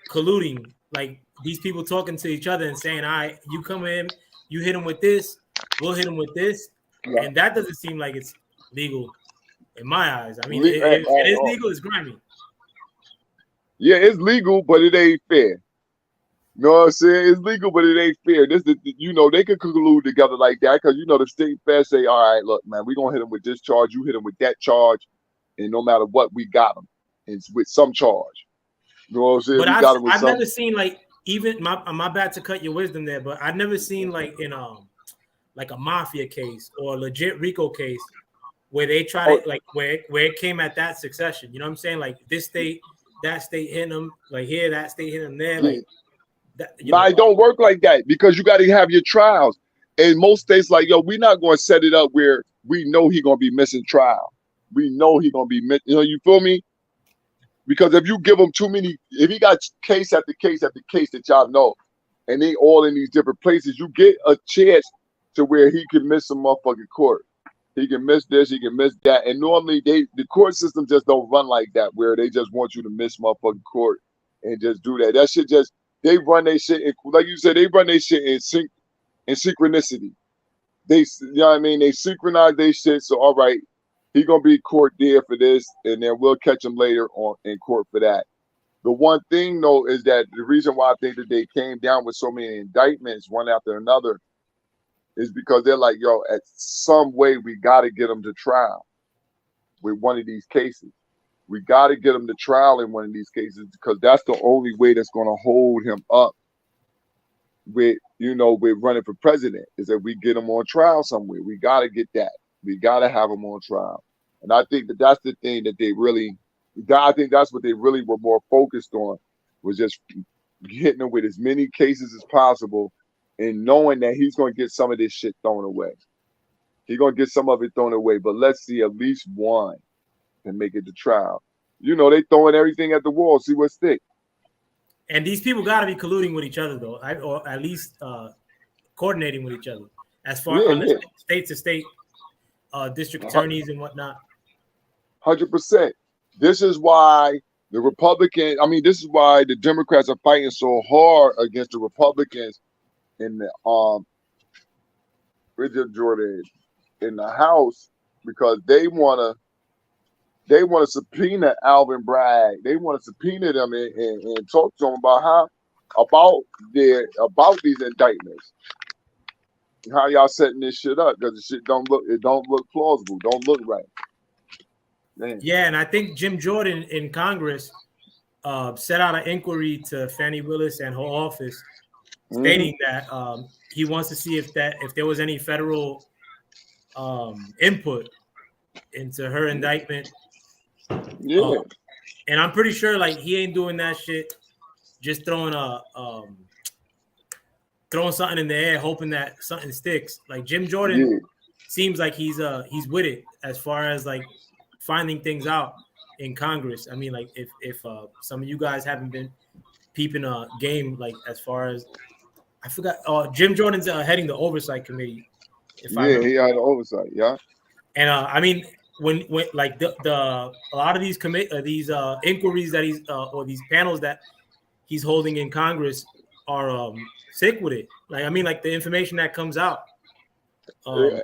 colluding, like these people talking to each other and saying, "All right, you come in, you hit him with this, we'll hit him with this," Yeah. and that doesn't seem like it's legal in my eyes. I mean, it is legal, it's grimy. Yeah, it's legal, but it ain't fair. You know what I'm saying? It's legal, but it ain't fair. This is, you know, they could collude together like that because, you know, the state fair say, all right, look, man, we're going to hit him with this charge. You hit him with that charge. And no matter what, we got him. It's with some charge. You know what I'm saying? But We got him with I've some. never seen like, even my bad to cut your wisdom there, but I've never seen like in like a mafia case or a legit RICO case where they try to like where it came at that succession. You know what I'm saying? Like this state, that state hitting them, like here, that state hitting them there. Like that, But it don't work like that because you got to have your trials. And most states like, yo, we're not going to set it up where we know he's going to be missing trial. We know he's going to be missing. You know, you feel me? Because if you give him too many, if he got case after case after case that y'all know, and they all in these different places, you get a chance to where he can miss some motherfucking court. He can miss this, he can miss that. And normally the court system just don't run like that, where they just want you to miss motherfucking court and just do that. That shit just, they run their shit in, like you said, they run their shit in synchronicity. They, you know what I mean? They synchronize their shit. So all right, He gonna be in court there for this, and then we'll catch him later on in court for that. The one thing though is that the reason why I think that they came down with so many indictments one after another is because they're like, yo, at some way we got to get him to trial with one of these cases. We got to get him to trial in one of these cases because that's the only way that's going to hold him up with, with running for president is that we get him on trial somewhere. We got to get that. We got to have him on trial. And I think that that's the thing that I think that's what they really were more focused on, was just hitting him with as many cases as possible and knowing that he's going to get some of this shit thrown away. He's going to get some of it thrown away, but let's see at least one and make it to trial. They throwing everything at the wall, see what sticks. And these people got to be colluding with each other, though, or at least coordinating with each other, as far as state to state district attorneys and whatnot. 100%. This is why this is why the Democrats are fighting so hard against the Republicans in the Richard Jordan in the House, because they want to subpoena Alvin Bragg. They want to subpoena them and talk to them about these indictments. How y'all setting this shit up, because the shit don't look plausible, don't look right. Man. Yeah, and I think Jim Jordan in Congress set out an inquiry to Fannie Willis and her office, stating that he wants to see if there was any federal input into her indictment. Yeah, and I'm pretty sure like he ain't doing that shit, just throwing something in the air, hoping that something sticks. Like Jim Jordan seems like he's with it as far as like finding things out in Congress. I mean, like if some of you guys haven't been peeping a game, like as far as I forgot, Jim Jordan's heading the oversight committee. He had the oversight, yeah. And I mean, when like the a lot of these inquiries that he's or these panels that he's holding in Congress are sick with it. Like I mean, like the information that comes out. And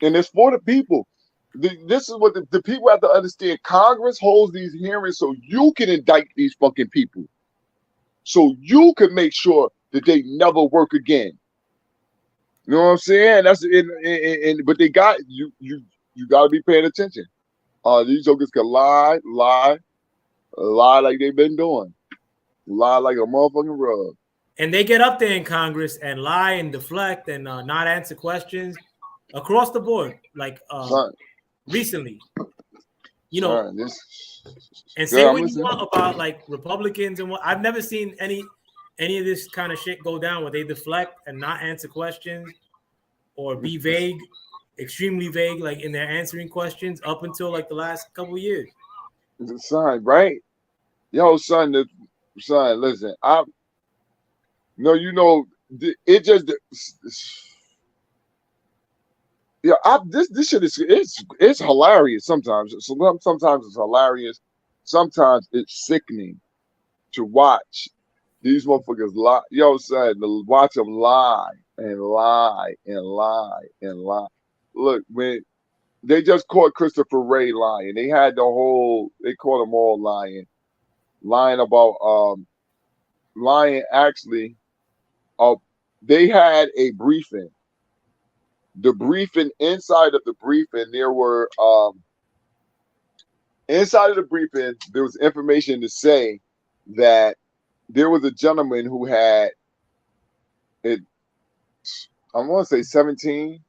it's for the people. This is what the people have to understand. Congress holds these hearings so you can indict these fucking people, so you can make sure that they never work again. You know what I'm saying? That's but they got you. You got to be paying attention. These jokers can lie like they've been doing, lie like a motherfucking rug. And they get up there in Congress and lie and deflect and not answer questions across the board. Like recently, and say what you want about like Republicans and what. I've never seen any of this kind of shit go down where they deflect and not answer questions or be vague, extremely vague, like in their answering questions up until like the last couple of years. Son, right? Yo, son, listen, it just, this shit it's hilarious sometimes. Sometimes it's hilarious. Sometimes it's sickening to watch these motherfuckers lie. Yo, son, watch them lie and lie and lie and lie. Look, when they just caught Christopher Wray lying, they caught them all lying about lying. Actually, they had a briefing. The briefing, inside of the briefing, there were inside of the briefing, there was information to say that there was a gentleman who had it. I want to say 17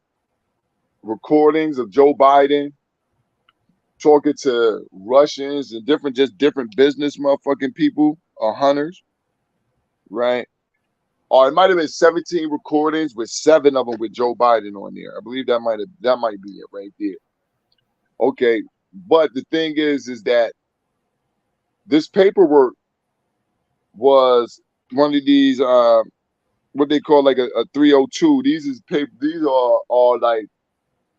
recordings of Joe Biden talking to Russians and different business motherfucking people or hunters, right? Or it might have been 17 recordings with 7 of them with Joe Biden on there. I believe that might be it right there. Okay, but the thing is that this paperwork was one of these what they call like a 302. These are like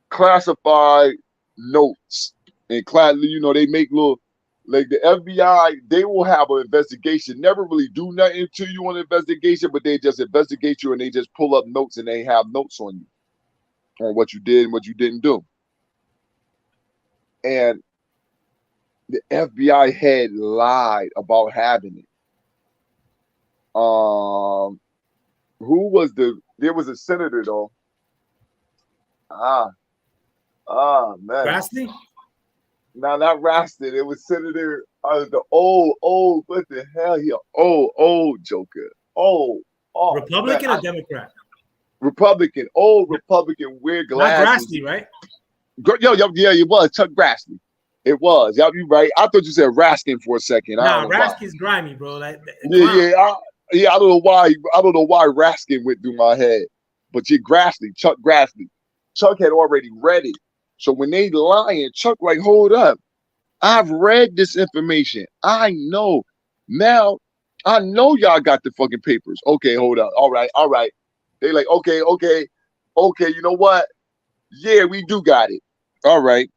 classified notes and they make little, like the FBI, they will have an investigation, never really do nothing to you on an investigation, but they just investigate you and they just pull up notes and they have notes on you on what you did and what you didn't do. and the FBI head lied about having it. Who was there was a senator though. Man. Grassley? No, not Rastin. It was Senator the old, what the hell? He old Joker. Oh Republican man. or Democrat? Republican, old Republican, weird Not glasses. Grassley, right? Yo, yeah, it was Chuck Grassley. It was. Y'all, you right. I thought you said Raskin for a second. I Nah, don't know why. Raskin's grimy, bro. Like, I don't know why. I don't know why Raskin went through my head. But Chuck Grassley. Chuck had already read it. So when they lying, Chuck like, hold up. I've read this information. I know. Now, I know y'all got the fucking papers. Okay, hold up. All right. They like, okay. You know what? Yeah, we do got it. All right.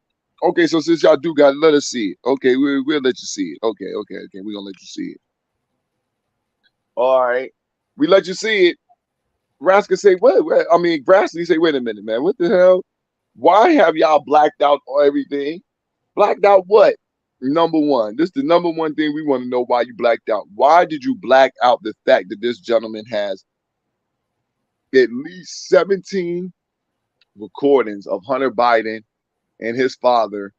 Okay, so since y'all do got it, let us see it. Okay, we'll let you see it. Okay. We're gonna let you see it. All right. We let you see it. Raskin say, what? I mean, Grassley say, wait a minute, man. What the hell? Why have y'all blacked out everything? Blacked out what? Number one. This is the number one thing we want to know why you blacked out. Why did you black out the fact that this gentleman has at least 17 recordings of Hunter Biden and his father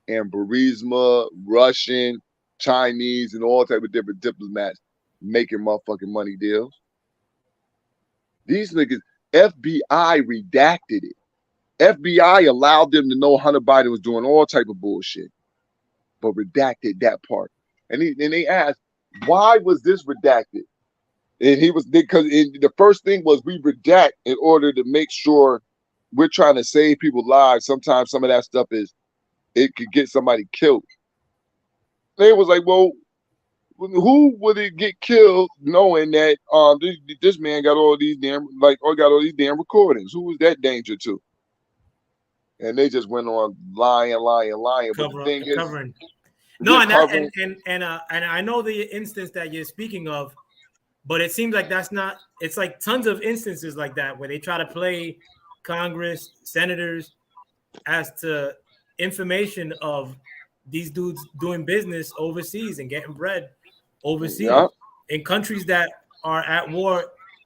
and Burisma, Russian, Chinese, and all type of different diplomats making motherfucking money deals? These niggas, FBI redacted it. FBI allowed them to know Hunter Biden was doing all type of bullshit, but redacted that part. And they asked, why was this redacted? And because the first thing was we redact in order to make sure we're trying to save people's lives. Sometimes some of that stuff it could get somebody killed. They was like, well, who would it get killed knowing that this man got all these damn recordings? Who was that danger to? And they just went on lying. But the thing Covering. is, no, and I know the instance that you're speaking of, but it seems like that's not. It's like tons of instances like that where they try to play Congress, senators as to information of these dudes doing business overseas and getting bread overseas in countries that are at war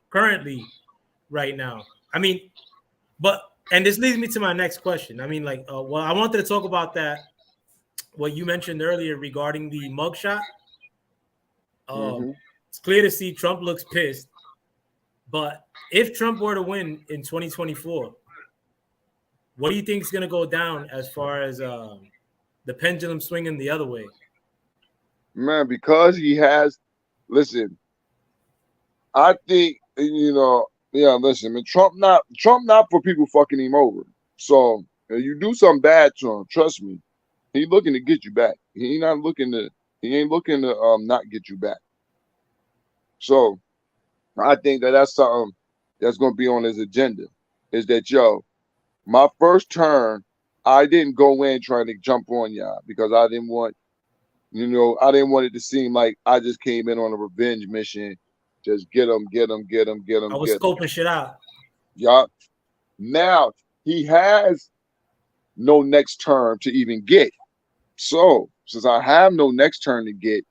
currently right now. I mean, and this leads me to my next question. I mean, like, well, I wanted to talk about that, what you mentioned earlier regarding the mugshot. It's clear to see Trump looks pissed. But if Trump were to win in 2024, what do you think is going to go down as far as the pendulum swinging the other way? Man, because he has, listen, I think, listen, man, Trump not for people fucking him over. So if you do something bad to him, trust me, he looking to get you back. He ain't looking to not get you back. So I think that's something that's going to be on his agenda, is that, my first term, I didn't go in trying to jump on y'all because I didn't want it to seem like I just came in on a revenge mission. Just get them. I was scoping shit out. Yeah. Now he has no next term to even get. So since I have no next term to get,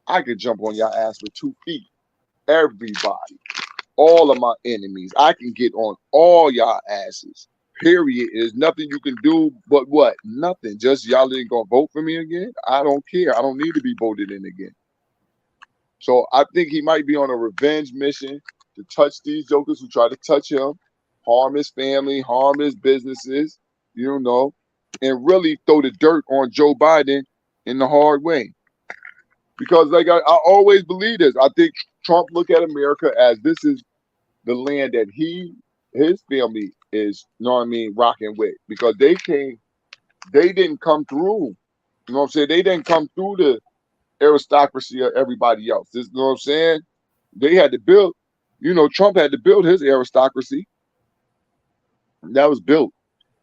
I could jump on your ass with 2 feet. Everybody, all of my enemies, I can get on all y'all asses. Period. There's nothing you can do but what? Nothing. Just y'all ain't gonna vote for me again. I don't care. I don't need to be voted in again. So I think he might be on a revenge mission to touch these jokers who try to touch him, harm his family, harm his businesses, and really throw the dirt on Joe Biden in the hard way. Because like I always believe this. I think Trump look at America as this is the land that his family is, rocking with, because they didn't come through, they didn't come through the aristocracy of everybody else. This, you know what I'm saying? They had to build, Trump had to build his aristocracy. That was built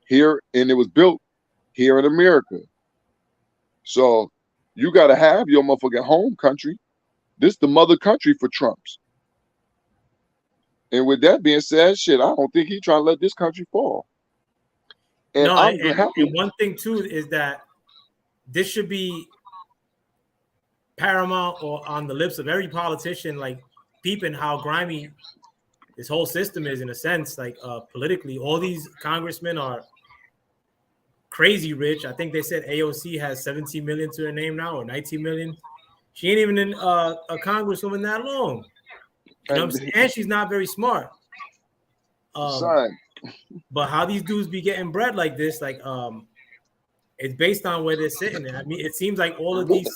here, and it was built here in America. So you got to have your motherfucking home country. This is the mother country for Trumps. And with that being said, shit, I don't think he's trying to let this country fall. And and one thing too is that this should be paramount or on the lips of every politician, like peeping how grimy this whole system is in a sense, like politically. All these congressmen are crazy rich. I think they said AOC has 17 million to her name now, or 19 million. She ain't even in a congresswoman that long. You know what I'm saying? And she's not very smart. Son. But how these dudes be getting bread like this, like it's based on where they're sitting. I mean, it seems like all of these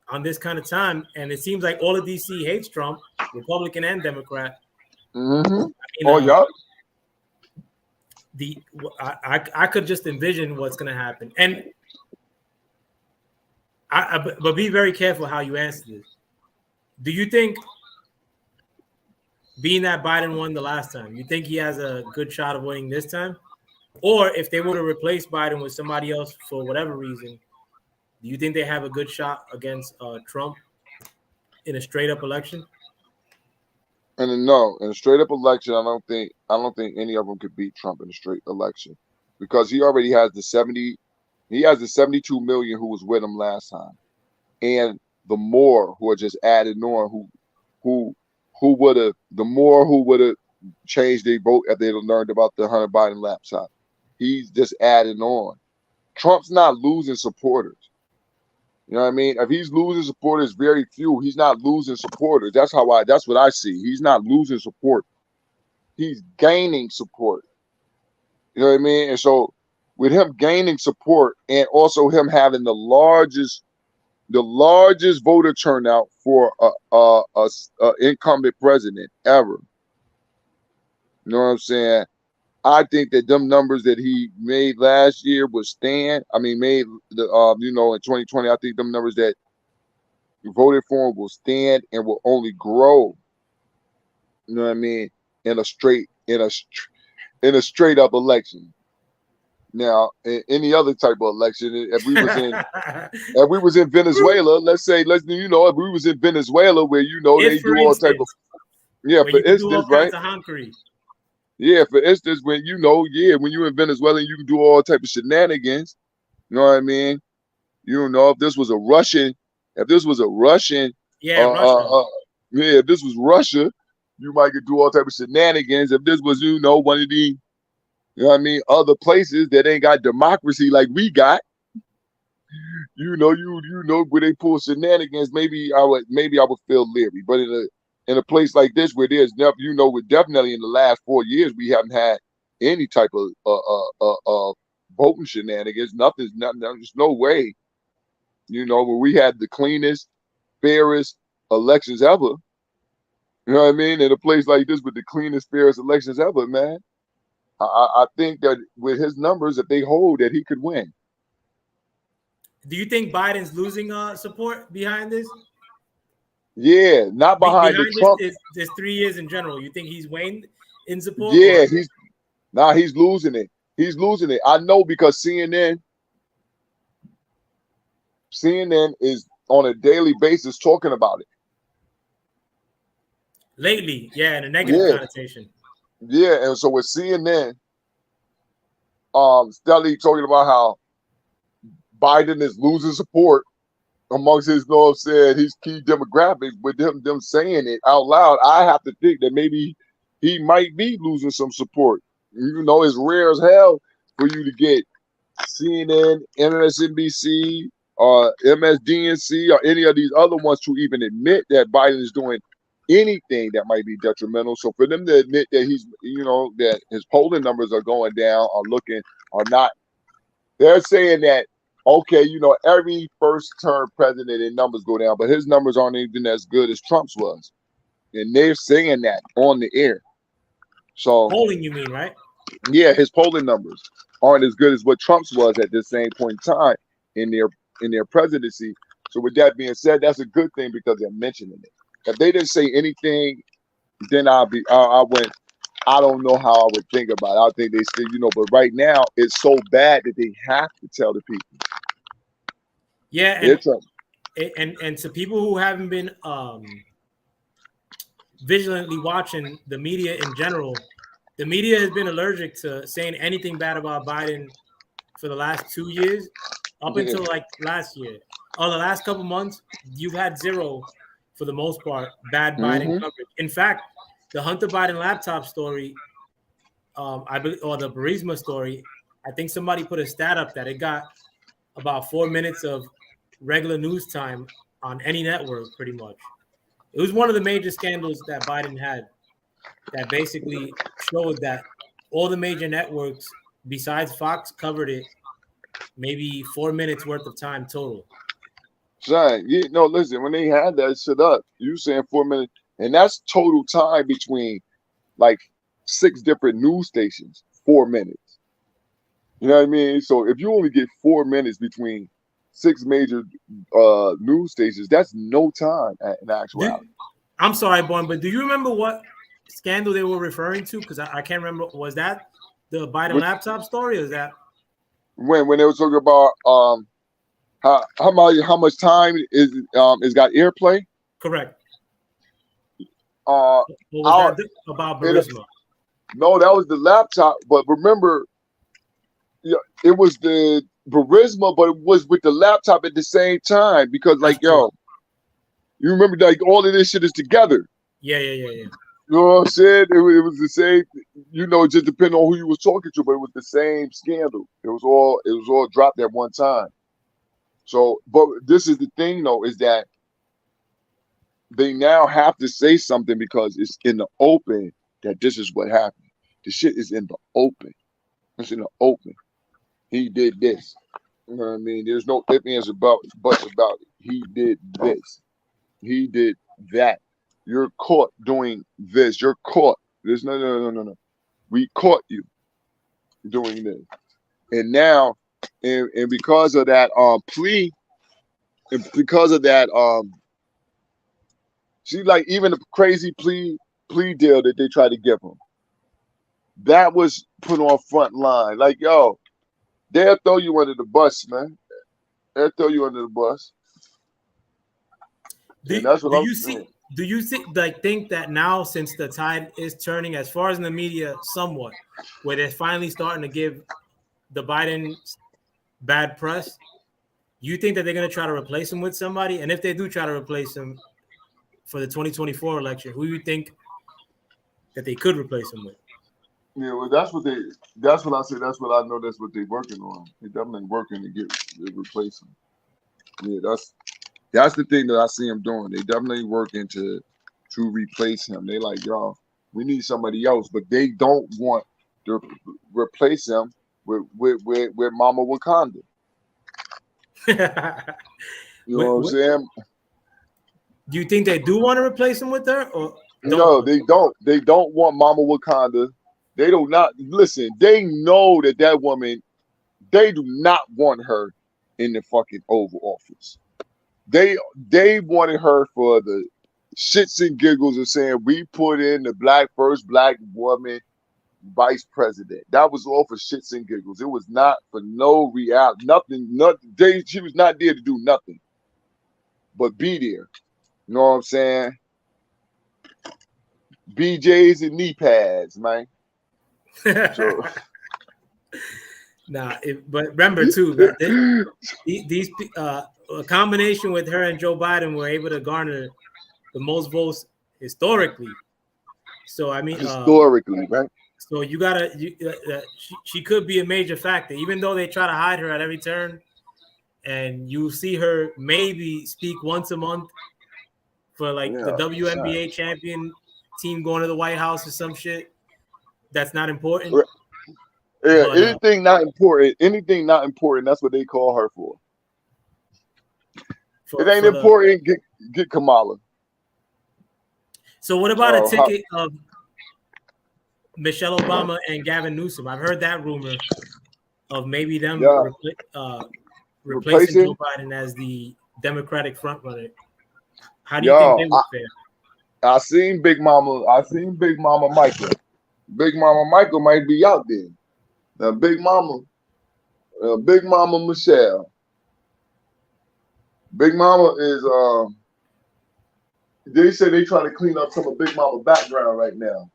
on this kind of time, and it seems like all of DC hates Trump, Republican and Democrat. Mm-hmm. Yeah. I could just envision what's going to happen, and but be very careful how you answer this. Do you think, being that Biden won the last time, you think he has a good shot of winning this time? Or if they were to replace Biden with somebody else for whatever reason, do you think they have a good shot against Trump in a straight up election? And no, in a straight up election, I don't think any of them could beat Trump in a straight election, because he already has the 72 million who was with him last time, and the more who are just added on who would have changed their vote if they learned about the Hunter Biden laptop. He's just adding on. Trump's not losing supporters. You know what I mean? If he's losing supporters, very few. He's not losing supporters. That's what I see. He's not losing support. He's gaining support. You know what I mean? And so with him gaining support and also him having the largest voter turnout for a incumbent president ever. You know what I'm saying? I think that them numbers that he made last year will stand. I mean, made the in 2020. I think them numbers that you voted for him will stand and will only grow. You know what I mean? In a straight up election. Now, in any other type of election, if we was in Venezuela, if we was in Venezuela where they do all type of for instance, right? Yeah, for instance, when when you're in Venezuela, you can do all type of shenanigans. You know what I mean? If this was a Russian, if this was Russia, you might could do all type of shenanigans. If this was, one of the, other places that ain't got democracy like we got, where they pull shenanigans, maybe I would feel leery. But in a place like this where there's we're definitely in the last 4 years we haven't had any type of voting shenanigans. Nothing. There's no way. Where we had the cleanest, fairest elections ever. You know what I mean? In a place like this with the cleanest, fairest elections ever, man. I think that with his numbers, if they hold, that he could win. Do you think Biden's losing support behind this? Yeah, not behind the Trump. This 3 years in general. You think he's waned in support? Yeah, he's losing it. He's losing it. I know, because CNN is on a daily basis talking about it. Lately, in a negative connotation. Yeah, and so with CNN, steadily talking about how Biden is losing support amongst his, his key demographics, with them saying it out loud, I have to think that maybe he might be losing some support. It's rare as hell for you to get CNN, MSNBC, or MSDNC, or any of these other ones to even admit that Biden is doing anything that might be detrimental. So for them to admit that he's, that his polling numbers are going down, are not, they're saying that, okay, every first-term president, in numbers go down, but his numbers aren't even as good as Trump's was. And they're saying that on the air. So polling, you mean, right? Yeah, his polling numbers aren't as good as what Trump's was at the same point in time in their presidency. So with that being said, that's a good thing because they're mentioning it. If they didn't say anything, then I don't know how I would think about it. I think they still, but right now it's so bad that they have to tell the people. Yeah, and to people who haven't been vigilantly watching the media in general, the media has been allergic to saying anything bad about Biden for the last 2 years, up Yeah. until like last year, or the last couple months, you've had zero, for the most part, bad Biden coverage. In fact, the Hunter Biden laptop story, I believe, or the Burisma story, I think somebody put a stat up that it got about 4 minutes of regular news time on any network, pretty much. It was one of the major scandals that Biden had that basically showed that all the major networks besides Fox covered it maybe 4 minutes worth of time total. Son, listen, when they had that shit up, you saying 4 minutes, and that's total time between like 6 different news stations, 4 minutes. You know what I mean? So if you only get 4 minutes between 6 major news stations, that's no time in actuality. I'm sorry, Born, but do you remember what scandal they were referring to? Because I can't remember. Was that the Biden laptop story, or is that when they were talking about how much time is got airplay? correct? Or was that about Burisma? No, that was the laptop. But remember, it was the Burisma, but it was with the laptop at the same time because, like, you remember, like, all of this shit is together. Yeah. You know what I'm saying? It was the same. Just depending on who you was talking to, but it was the same scandal. It was all dropped at one time. So, but this is the thing, though, is that they now have to say something because it's in the open that this is what happened. The shit is in the open. It's in the open. He did this. You know what I mean? There's no ifs, ands, buts about it. He did this. He did that. You're caught doing this. You're caught. There's no. We caught you doing this. And now, and because of that plea, and because of that see, like, even the crazy plea deal that they tried to give him, that was put on front line. Like, yo, they'll throw you under the bus, man. They'll throw you under the bus. And that's what I'm saying. Do you think that now, since the tide is turning, as far as in the media, somewhat, where they're finally starting to give the Biden bad press, you think that they're going to try to replace him with somebody? And if they do try to replace him for the 2024 election, who do you think that they could replace him with? Yeah, well, that's what I say. That's what I know. That's what they're working on. They're definitely working to replace him. Yeah, that's the thing that I see him doing. They definitely working to replace him. They like, y'all, we need somebody else, but they don't want to replace him with Mama Wakanda. You know what I'm saying? Do you think they do want to replace him with her, or no? They don't. They don't want Mama Wakanda. They do not listen. They know that woman. They do not want her in the fucking Oval Office. They wanted her for the shits and giggles of saying we put in the first black woman vice president. That was all for shits and giggles. It was not for no reality, nothing. She was not there to do nothing but be there. You know what I'm saying? BJs and knee pads, man. So. But remember too, these a combination with her and Joe Biden were able to garner the most votes historically. So I mean, historically, right? So you gotta, she could be a major factor, even though they try to hide her at every turn, and you see her maybe speak once a month for like the WNBA champion team going to the White House or some shit. That's not important. Yeah, but, anything not important. That's what they call her for. It ain't important. Get Kamala. So what about a ticket of Michelle Obama and Gavin Newsom? I've heard that rumor of maybe them replacing Joe Biden as the Democratic frontrunner. How do you think they would fare? I seen Big Mama Michael. Big Mama Michael might be out there. Now, Big Mama Michelle. Big Mama is they say they trying to clean up some of Big Mama background right now.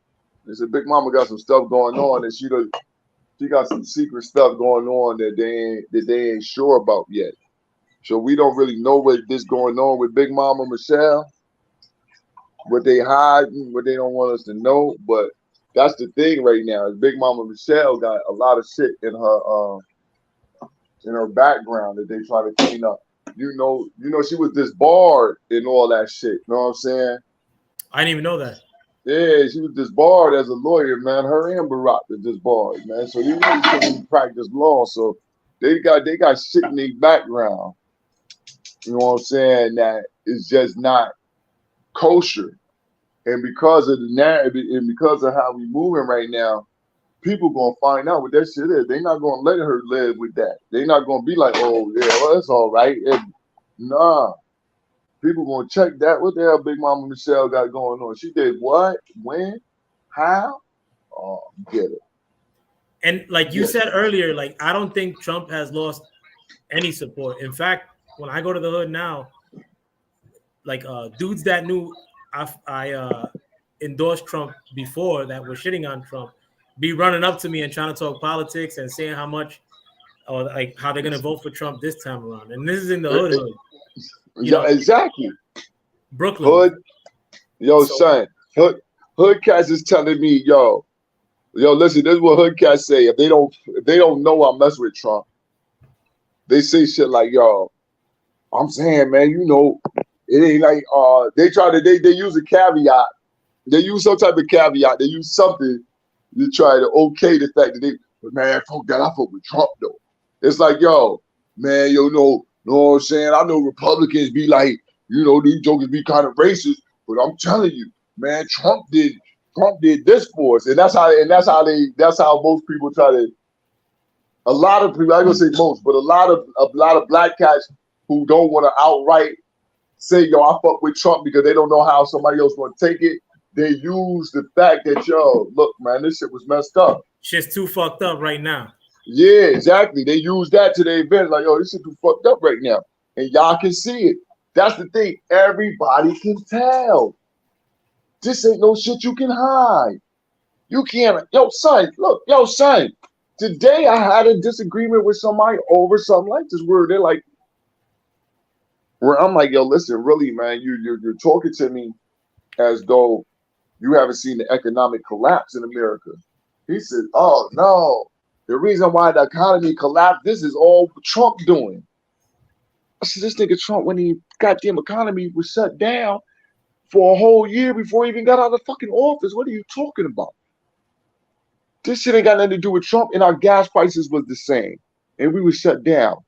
They said Big Mama got some stuff going on, and she She got some secret stuff going on that they ain't sure about yet. So we don't really know what this going on with Big Mama Michelle, what they hiding, what they don't want us to know. But that's the thing right now. Is Big Mama Michelle got a lot of shit in her background that they try to clean up. You know, she was disbarred and all that shit. You know what I'm saying? I didn't even know that. Yeah, she was disbarred as a lawyer, man. Her and Barack was disbarred, man. So they really couldn't practice law. So they got shit in their background. You know what I'm saying? That is just not kosher. And because of the narrative and because of how we moving right now, people gonna find out what that shit is. They're not gonna let her live with that. They're not gonna be like, oh yeah, well that's all right. And, nah, people gonna check that. What the hell Big Mama Michelle got going on? She did what? When? How? Oh, get it. And like you said earlier, like I don't think Trump has lost any support. In fact, when I go to the hood now, like dudes that knew I endorsed Trump before that were shitting on Trump be running up to me and trying to talk politics and saying how much or like how they're gonna vote for Trump this time around. And this is in the hood. Yeah, exactly. Brooklyn. Hood, yo, son. Hood cats is telling me, yo, listen, this is what hood cats say. If they don't know I mess with Trump, they say shit like, yo, I'm saying, man, you know, it ain't like they use a caveat. They use some type of caveat. They use something to try to okay the fact that but man, fuck that, I fuck with Trump though. It's like, yo, man, know what I'm saying? I know Republicans be like, you know, these jokers be kind of racist, but I'm telling you, man, Trump did this for us. And that's how most people try to, a lot of people, I ain't gonna say most, but a lot of black cats who don't want to outright say, yo, I fuck with Trump because they don't know how somebody else gonna take it. They use the fact that, yo, look, man, this shit was messed up. Shit's too fucked up right now. Yeah, exactly. They use that to their advantage. Like, yo, this shit too fucked up right now. And y'all can see it. That's the thing. Everybody can tell. This ain't no shit you can hide. You can't. Yo, son, look. Yo, son. Today I had a disagreement with somebody over something like this where they're like, where I'm like, yo, listen, really, man, you're talking to me as though you haven't seen the economic collapse in America. He said, oh, no. The reason why the economy collapsed, this is all Trump doing. I said, this nigga Trump, when the goddamn economy was shut down for a whole year before he even got out of fucking office. What are you talking about? This shit ain't got nothing to do with Trump, and our gas prices was the same. And we were shut down.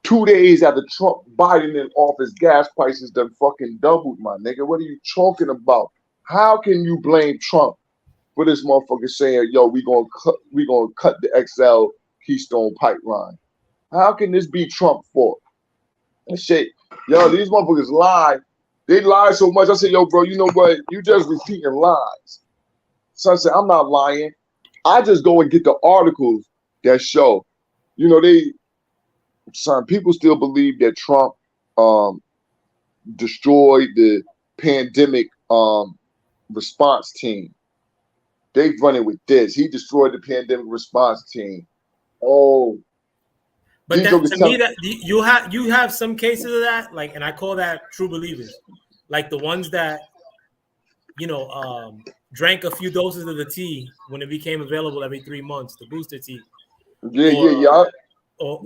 2 days after Trump Biden in office, gas prices done fucking doubled, my nigga. What are you talking about? How can you blame Trump for this motherfucker saying, yo, we gonna cut the XL Keystone pipeline? How can this be Trump for? And shit, yo, these motherfuckers lie. They lie so much. I said, yo, bro, you know what? You just repeating lies. So I said, I'm not lying. I just go and get the articles that show, you know, people still believe that Trump destroyed the pandemic response team. They running with this. He destroyed the pandemic response team. Oh, but that, to me, that you have some cases of that, like, and I call that true believers, like the ones that, you know, drank a few doses of the tea when it became available every 3 months, the booster tea. Yeah. Or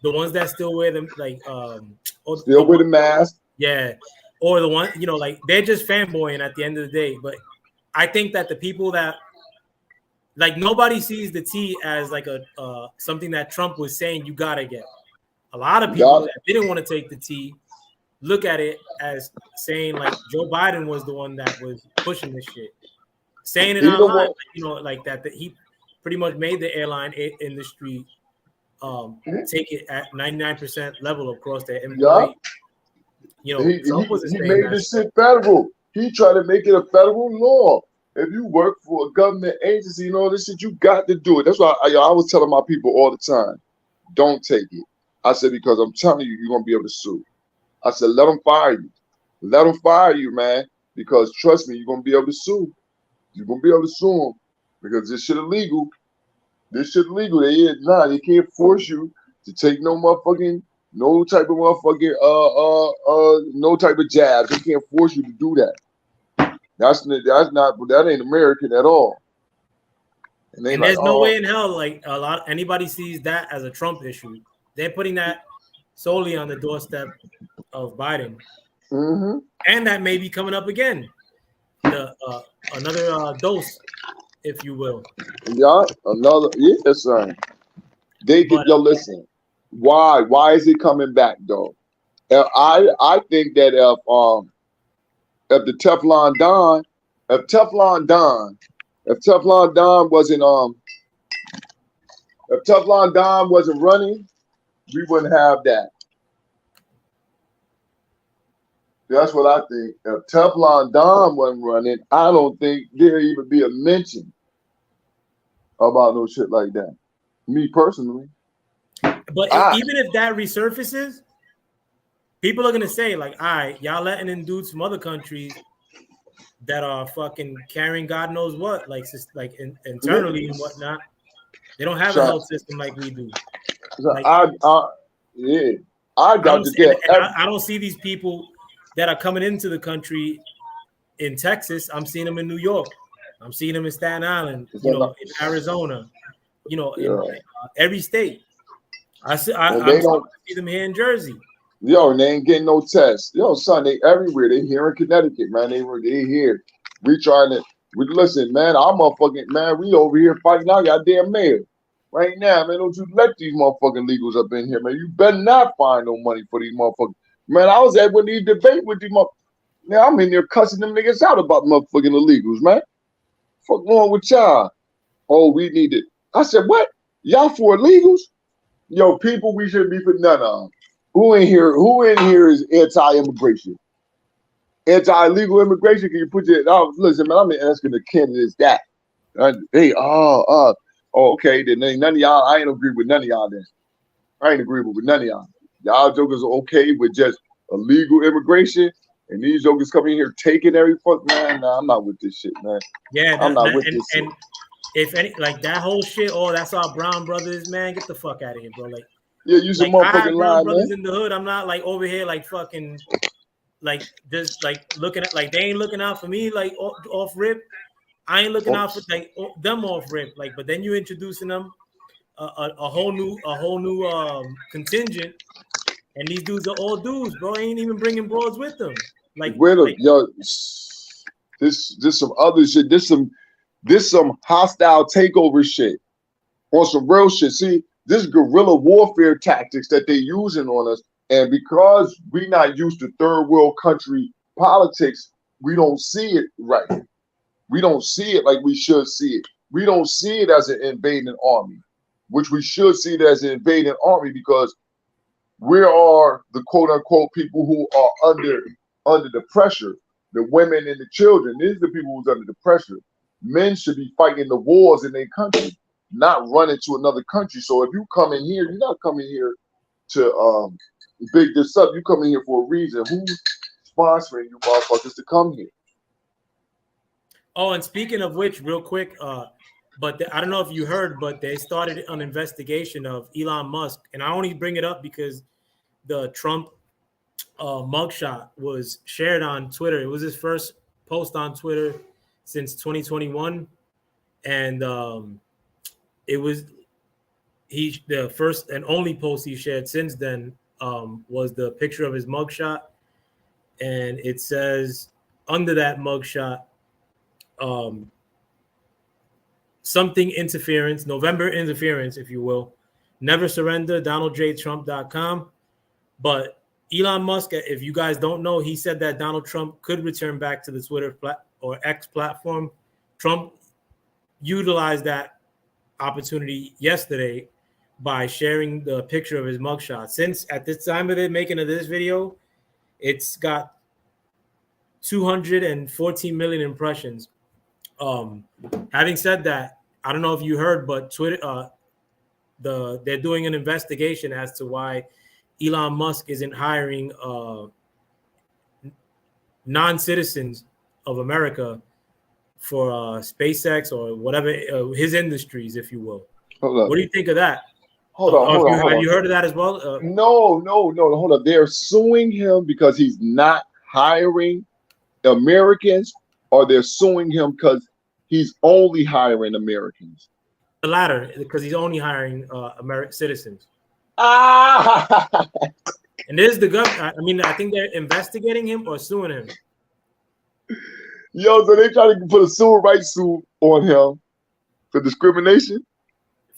the ones that still wear them, like still wear the mask. Yeah, or the one, you know, like they're just fanboying at the end of the day. But I think that the people that, like, nobody sees the tea as like a something that Trump was saying you gotta get. A lot of people that didn't want to take the tea look at it as saying like Joe Biden was the one that was pushing this shit, saying it online, like, you know, like that he pretty much made the airline industry take it at 99% level across the employee. You know, he made this shit federal. He tried to make it a federal law. If you work for a government agency, you know this shit, you got to do it. That's why I was telling my people all the time, don't take it. I said, because I'm telling you, you're gonna be able to sue. I said, let them fire you. Let them fire you, man. Because trust me, you're gonna be able to sue. You're gonna be able to sue them because this shit illegal. This shit legal. They can't force you to take no type of motherfucking no type of jabs. They can't force you to do that. That ain't American at all. And they And like, there's no way in hell like anybody sees that as a Trump issue. They're putting that solely on the doorstep of Biden, and that may be coming up again. Another dose, if you will. Yeah, son. Listen. Why is it coming back though? I think that if the Teflon Don wasn't running, we wouldn't have that. That's what I think. If Teflon Don wasn't running, I don't think there'd even be a mention about no shit like that. Me personally. But even if that resurfaces, people are gonna say like, "All right, y'all letting in dudes from other countries that are fucking carrying God knows what, like internally and whatnot. They don't have a health system like we do." Like, I don't see these people that are coming into the country in Texas. I'm seeing them in New York. I'm seeing them in Staten Island. In Arizona. In every state. I'm starting to see them here in Jersey. And they ain't getting no tests. Son, they everywhere. They here in Connecticut, man. They here. Listen, man. We over here fighting our goddamn mayor right now, man. Don't you let these motherfucking legals up in here, man. You better not find no money for these motherfuckers. Man, I was at one of these debate with these motherfuckers. Now I'm in there cussing them niggas out about motherfucking illegals, man. Fuck wrong with y'all? Oh, we need it. I said, what? Y'all for illegals? Yo, people we shouldn't be for none of. Who in here is anti-immigration? Anti-illegal immigration? Can you put your listen, man, I'm asking the candidates that. Okay, then none of y'all, I ain't agree with none of y'all then. I ain't agree with none of y'all. Y'all jokers are okay with just illegal immigration, and these jokers coming here taking every fuck, man. Nah, I'm not with this shit, man. Yeah, I'm not with this shit. And if any like that whole shit, that's our brown brothers, man. Get the fuck out of here, bro. Like, yeah, you some motherfucking brown lie, brothers man. in the hood. I'm not like over here like fucking like just like looking at like they ain't looking out for me like off rip. I ain't looking out for like them off rip. Like, but then you introducing them a whole new contingent, and these dudes are all dudes, bro. Ain't even bringing broads with them. Like, this some other shit. This some hostile takeover shit on some real shit. See, this guerrilla warfare tactics that they using on us, and because we not used to third world country politics, we don't see it right. We don't see it like we should see it. We don't see it as an invading army, which we should see it as an invading army because we are the quote unquote people who are under the pressure. The women and the children, these are the people who's under the pressure. Men should be fighting the wars in their country, not running to another country. So if you come in here, you're not coming here to big this up. You come in here for a reason. Who's sponsoring you motherfuckers to come here? Oh, and speaking of which, real quick, but I don't know if you heard, but they started an investigation of Elon Musk, and I only bring it up because the Trump mugshot was shared on Twitter. It was his first post on Twitter since 2021, and it was the first and only post he shared since then was the picture of his mugshot, and it says under that mugshot, something interference, November interference, if you will, never surrender, DonaldJTrump.com. But Elon Musk, if you guys don't know, he said that Donald Trump could return back to the Twitter or X platform. Trump utilized that opportunity yesterday by sharing the picture of his mugshot. Since at this time of it making of this video, it's got 214 million impressions. Having said that, I don't know if you heard, but Twitter, they're doing an investigation as to why Elon Musk isn't hiring non-citizens of America for SpaceX or whatever his industries, if you will. Hold up. What do you think of that? Hold on. Hold on. Hold Have on. you heard of that as well? No. Hold up. They're suing him because he's not hiring Americans, or they're suing him because he's only hiring Americans. The latter, because he's only hiring American citizens. Ah, And there's the government. I mean, I think they're investigating him or suing him yo, so they trying to put a civil rights suit on him for discrimination.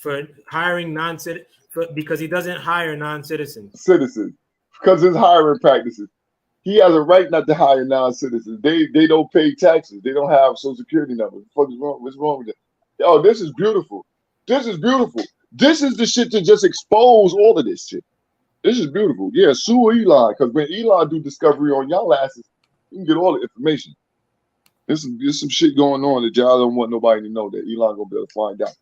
for hiring non-citizens because he doesn't hire non-citizens. Citizens, because his hiring practices. He has a right not to hire non-citizens. They don't pay taxes. They don't have social security numbers. What's wrong with it? Yo, this is beautiful. This is beautiful. This is the shit to just expose all of this shit. This is beautiful. Yeah, sue Elon, because when Elon do discovery on y'all asses, you can get all the information. There's some shit going on that y'all don't want nobody to know that Elon gonna be able to find out.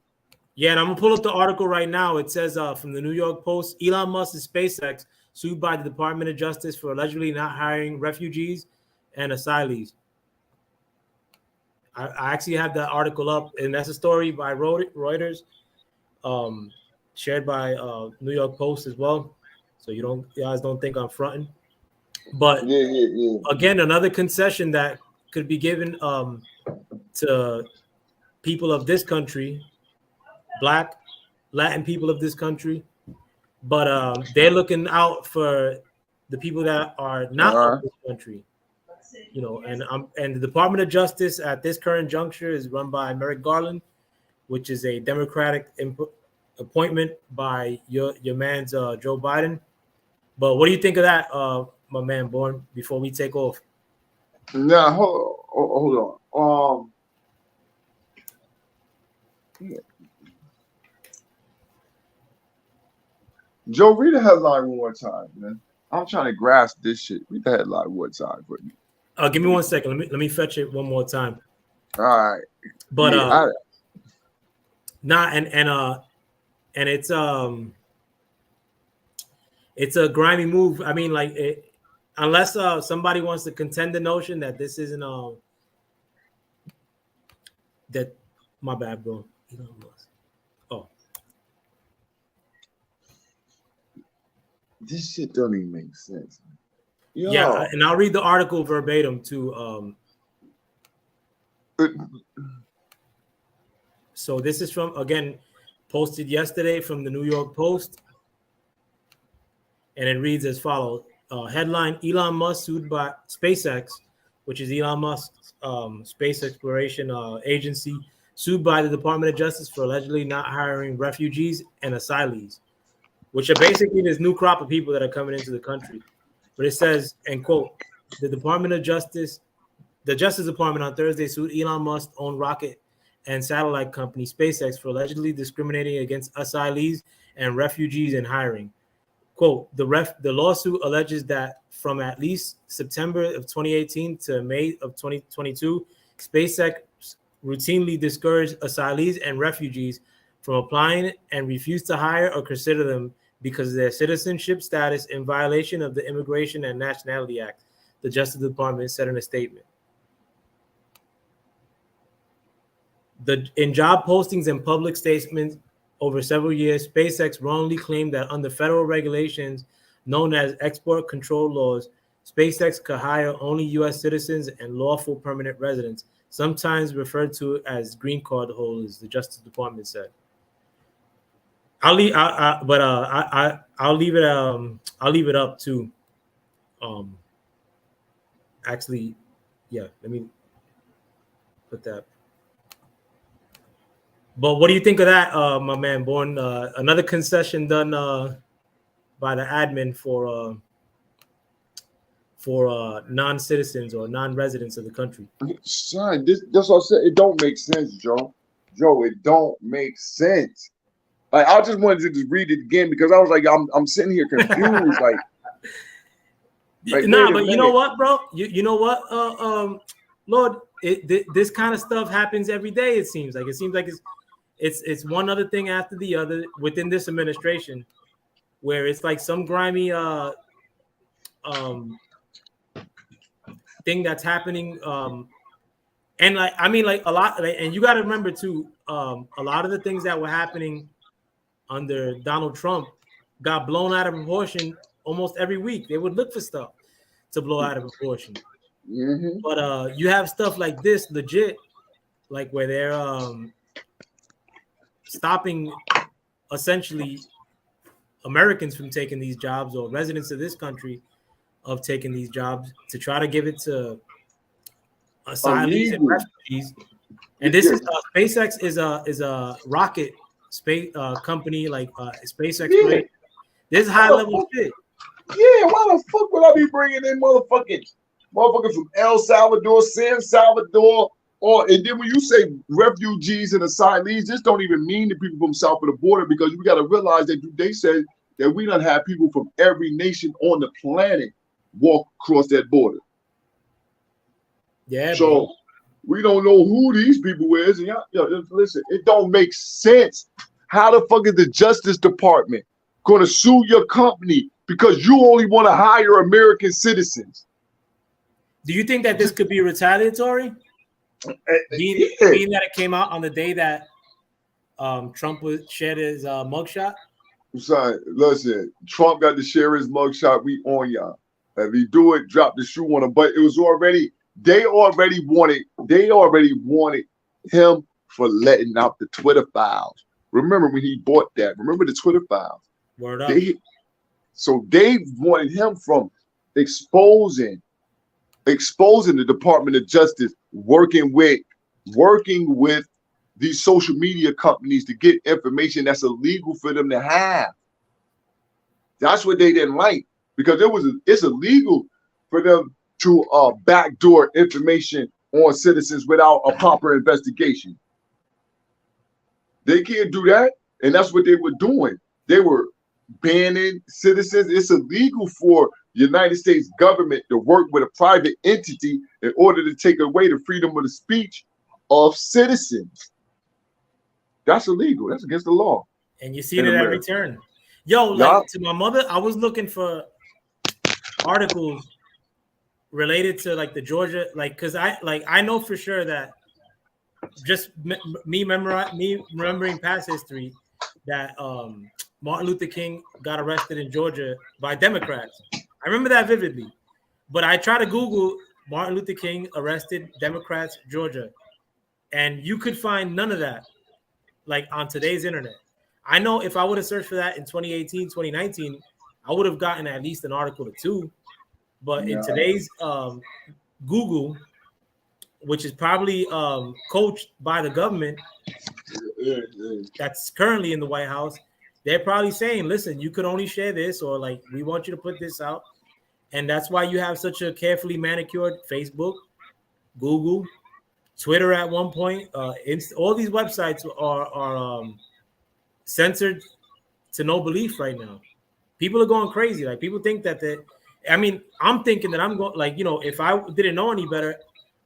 Yeah, and I'm gonna pull up the article right now. It says from the New York Post, Elon Musk's SpaceX sued by the Department of Justice for allegedly not hiring refugees and asylees. I actually have that article up, and that's a story by Reuters, shared by New York Post as well. So you guys don't think I'm fronting. But Yeah. again, another concession that could be given to people of this country, Black, Latin people of this country, but they're looking out for the people that are not of this country, you know. And the Department of Justice at this current juncture is run by Merrick Garland, which is a Democratic appointment by your man's Joe Biden. But what do you think of that, my man Born? Before we take off, Now hold on. Yeah. Joe, read the headline one more time, man. I'm trying to grasp this shit. Read the headline one more time for me. give me 1 second. Let me fetch it one more time. All right. But yeah, and it's a grimy move. I mean, like unless somebody wants to contend the notion that this isn't that my bad, bro. Oh, this shit don't even make sense. Yo. Yeah, and I'll read the article verbatim too. So this is from, again, posted yesterday from the New York Post, and it reads as follows. Headline: Elon Musk sued by SpaceX, which is Elon Musk's space exploration agency, sued by the Department of Justice for allegedly not hiring refugees and asylees, which are basically this new crop of people that are coming into the country. But it says, and quote, the Justice Department on Thursday sued Elon Musk's own rocket and satellite company SpaceX for allegedly discriminating against asylees and refugees in hiring. Quote, the lawsuit alleges that from at least September of 2018 to May of 2022, SpaceX routinely discouraged asylees and refugees from applying and refused to hire or consider them because of their citizenship status in violation of the Immigration and Nationality Act, the Justice Department said in a statement. In job postings and public statements over several years, SpaceX wrongly claimed that under federal regulations known as export control laws, SpaceX could hire only U.S. citizens and lawful permanent residents, sometimes referred to as green card holders, the Justice Department said. I'll leave it up to actually, yeah, let me put that. But what do you think of that, my man Born? Another concession done by the admin for non-citizens or non-residents of the country. Son, that's what I said. It don't make sense, Joe. Joe, it don't make sense. Like, I just wanted to just read it again because I was like, I'm sitting here confused. like nah, but you know what, bro? You know what, Lord, this kind of stuff happens every day. It seems like it's one other thing after the other within this administration, where it's like some grimy thing that's happening. And like, I mean, like a lot, and you got to remember too, a lot of the things that were happening under Donald Trump got blown out of proportion almost every week. They would look for stuff to blow out of proportion. Mm-hmm. But you have stuff like this legit, like where they're stopping essentially Americans from taking these jobs or residents of this country of taking these jobs to try to give it to asylees and refugees. And this is SpaceX is a rocket space company like space exploration. This is high level shit. Yeah, why the fuck would I be bringing in motherfuckers from El Salvador, San Salvador, and then when you say refugees and asylees, this don't even mean the people from south of the border, because you got to realize that they said that we don't have people from every nation on the planet walk across that border. Yeah. So we don't know who these people is. And listen, it don't make sense. How the fuck is the Justice Department going to sue your company because you only want to hire American citizens? Do you think that this could be retaliatory? Being that it came out on the day that Trump shared his mugshot? I'm sorry. Listen, Trump got to share his mugshot. We on y'all. If he do it, drop the shoe on him. But it was already, they already wanted him for letting out the Twitter files. Remember when he bought that? Remember the Twitter files? Word up. So they wanted him from exposing the Department of Justice, working with these social media companies to get information that's illegal for them to have. That's what they didn't like, because it's illegal for them to backdoor information on citizens without a proper investigation. They can't do that, and that's what they were doing. They were banning citizens. It's illegal for the United States government to work with a private entity in order to take away the freedom of the speech of citizens. That's illegal. That's against the law. And you see it at every turn. Yo, like to my mother, I was looking for articles related to like the Georgia, like, because I know for sure that just me remembering past history that Martin Luther King got arrested in Georgia by Democrats. I remember that vividly. But I try to Google Martin Luther King arrested Democrats Georgia, and you could find none of that like on today's internet. I know if I would have searched for that in 2018, 2019, I would have gotten at least an article or two. But in today's Google, which is probably coached by the government that's currently in the White House, they're probably saying, listen, you could only share this, or like, we want you to put this out. And that's why you have such a carefully manicured Facebook, Google, Twitter at one point. All these websites are censored to no belief right now. People are going crazy. Like, people think that I'm thinking that I'm going, like, you know, if I didn't know any better,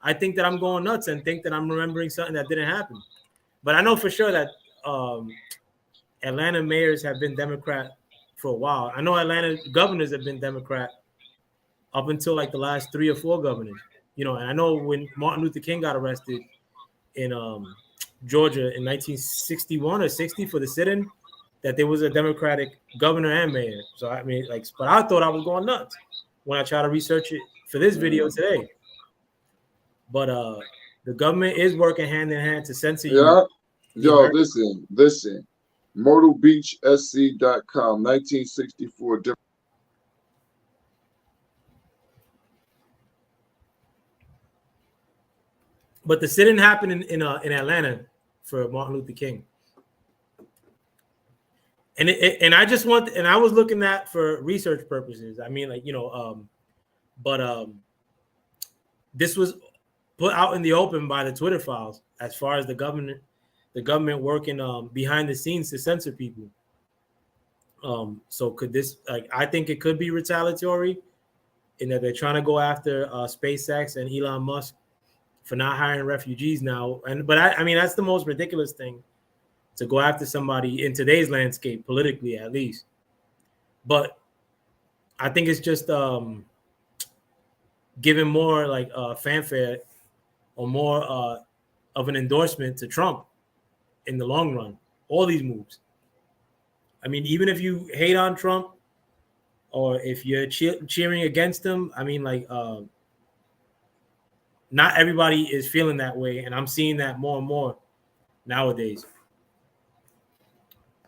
I think that I'm going nuts and think that I'm remembering something that didn't happen. But I know for sure that Atlanta mayors have been Democrat for a while. I know Atlanta governors have been Democrat up until like the last 3 or 4 governors. You know, and I know when Martin Luther King got arrested in Georgia in 1961 or 60 for the sit-in, that there was a Democratic governor and mayor. So I mean, like, but I thought I was going nuts when I tried to research it for this video today. But the government is working hand in hand to censor you. Yeah. Yo, listen. MyrtleBeachSC.com, 1964. But the sit-in happened in Atlanta for Martin Luther King. And I just and I was looking at for research purposes. I mean, like, you know, this was put out in the open by the Twitter files as far as the government working behind the scenes to censor people. So could this, like, I think it could be retaliatory in that they're trying to go after SpaceX and Elon Musk for not hiring refugees now. But I mean, that's the most ridiculous thing, to go after somebody in today's landscape, politically at least. But I think it's just giving more like fanfare or more of an endorsement to Trump in the long run. All these moves. I mean, even if you hate on Trump or if you're cheering against him, I mean, like, not everybody is feeling that way, and I'm seeing that more and more nowadays.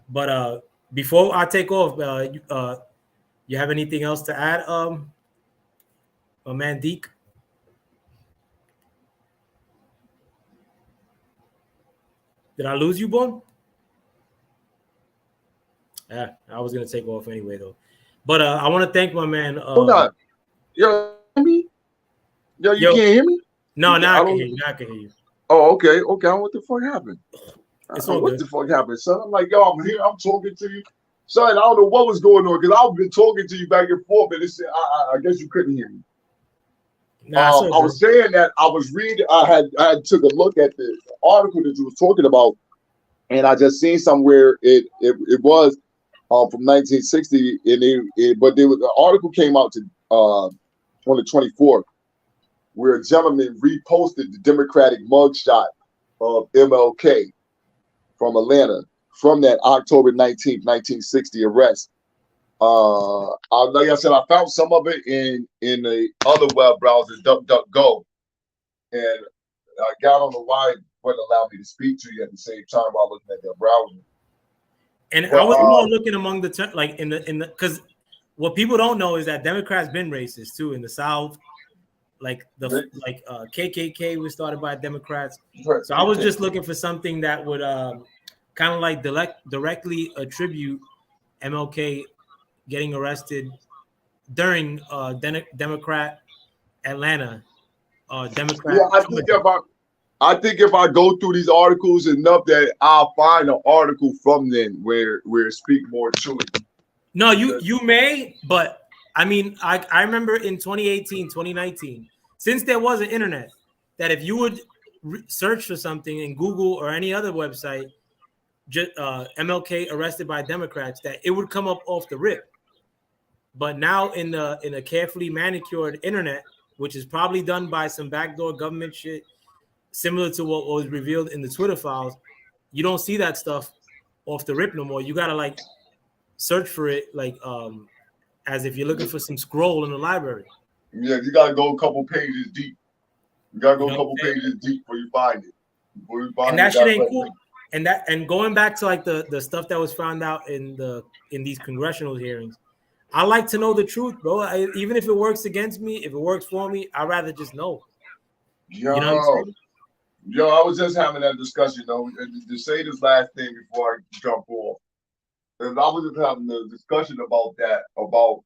But before I take off, you have anything else to add, my man Deke? Did I lose you, Bon? Yeah, I was gonna take off anyway though. But I want to thank my man. Hold on. Yo, hear me? Yo, you can't hear me? No, now I can hear you. Now I can hear you. Oh, okay. Okay. What the fuck happened? It's all what good. the fuck happened, son? I'm like, yo, I'm here. I'm talking to you. Son, I don't know what was going on because I've been talking to you back and forth, and it's, I guess you couldn't hear me. Nah, I was saying that I was reading. I had took a look at the article that you was talking about, and I just seen somewhere it was from 1960, and but there was an article came out to on the 24th where a gentleman reposted the Democratic mugshot of MLK from Atlanta from that October 19th, 1960 arrest. Like I said, I found some of it in the other web browser, DuckDuckGo, and I got on the why it wouldn't allow me to speak to you at the same time while looking at that browser. And I was more looking among the like in the because what people don't know is that Democrats been racist too in the South. Like KKK was started by Democrats. So I was just looking for something that would kind of like directly attribute MLK getting arrested during Democrat Atlanta. Democrat. Yeah, I think if I go through these articles enough that I'll find an article from them where speak more to it. No, you may, but I mean, I remember in 2018, 2019, since there was an internet, that if you would search for something in Google or any other website, MLK arrested by Democrats, that it would come up off the rip. But now in a carefully manicured internet, which is probably done by some backdoor government shit, similar to what was revealed in the Twitter files, you don't see that stuff off the rip no more. You gotta like search for it like as if you're looking for some scroll in the library. Yeah, you gotta go a couple pages deep. You gotta go a couple pages deep before you find it. And that shit ain't cool. And going back to like the stuff that was found out in these congressional hearings, I like to know the truth, bro. Even if it works against me, if it works for me, I'd rather just know. You know what I'm saying? Yo, I was just having that discussion, though. To say this last thing before I jump off, and I was just having a discussion about that, about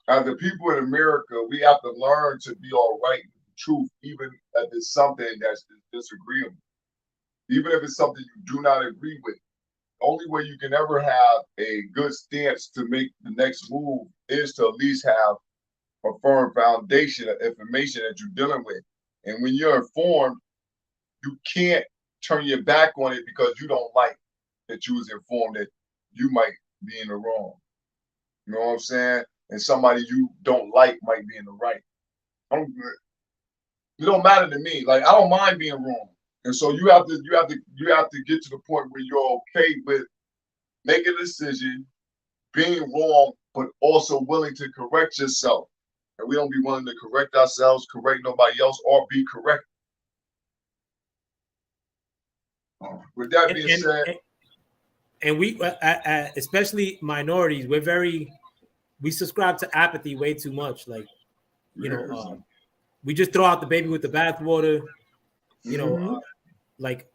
as the people in America, we have to learn to be all right with the truth, even if it's something that's disagreeable. Even if it's something you do not agree with. The only way you can ever have a good stance to make the next move is to at least have a firm foundation of information that you're dealing with. And when you're informed, you can't turn your back on it because you don't like that you was informed that you might be in the wrong. You know what I'm saying? And somebody you don't like might be in the right. It don't matter to me. Like, I don't mind being wrong. And so you have to get to the point where you're okay with making a decision, being wrong, but also willing to correct yourself. And we don't be willing to correct ourselves, correct nobody else, or be corrected. With that being said, and we, especially minorities, we subscribe to apathy way too much. Like, you know, we just throw out the baby with the bathwater. You know, like,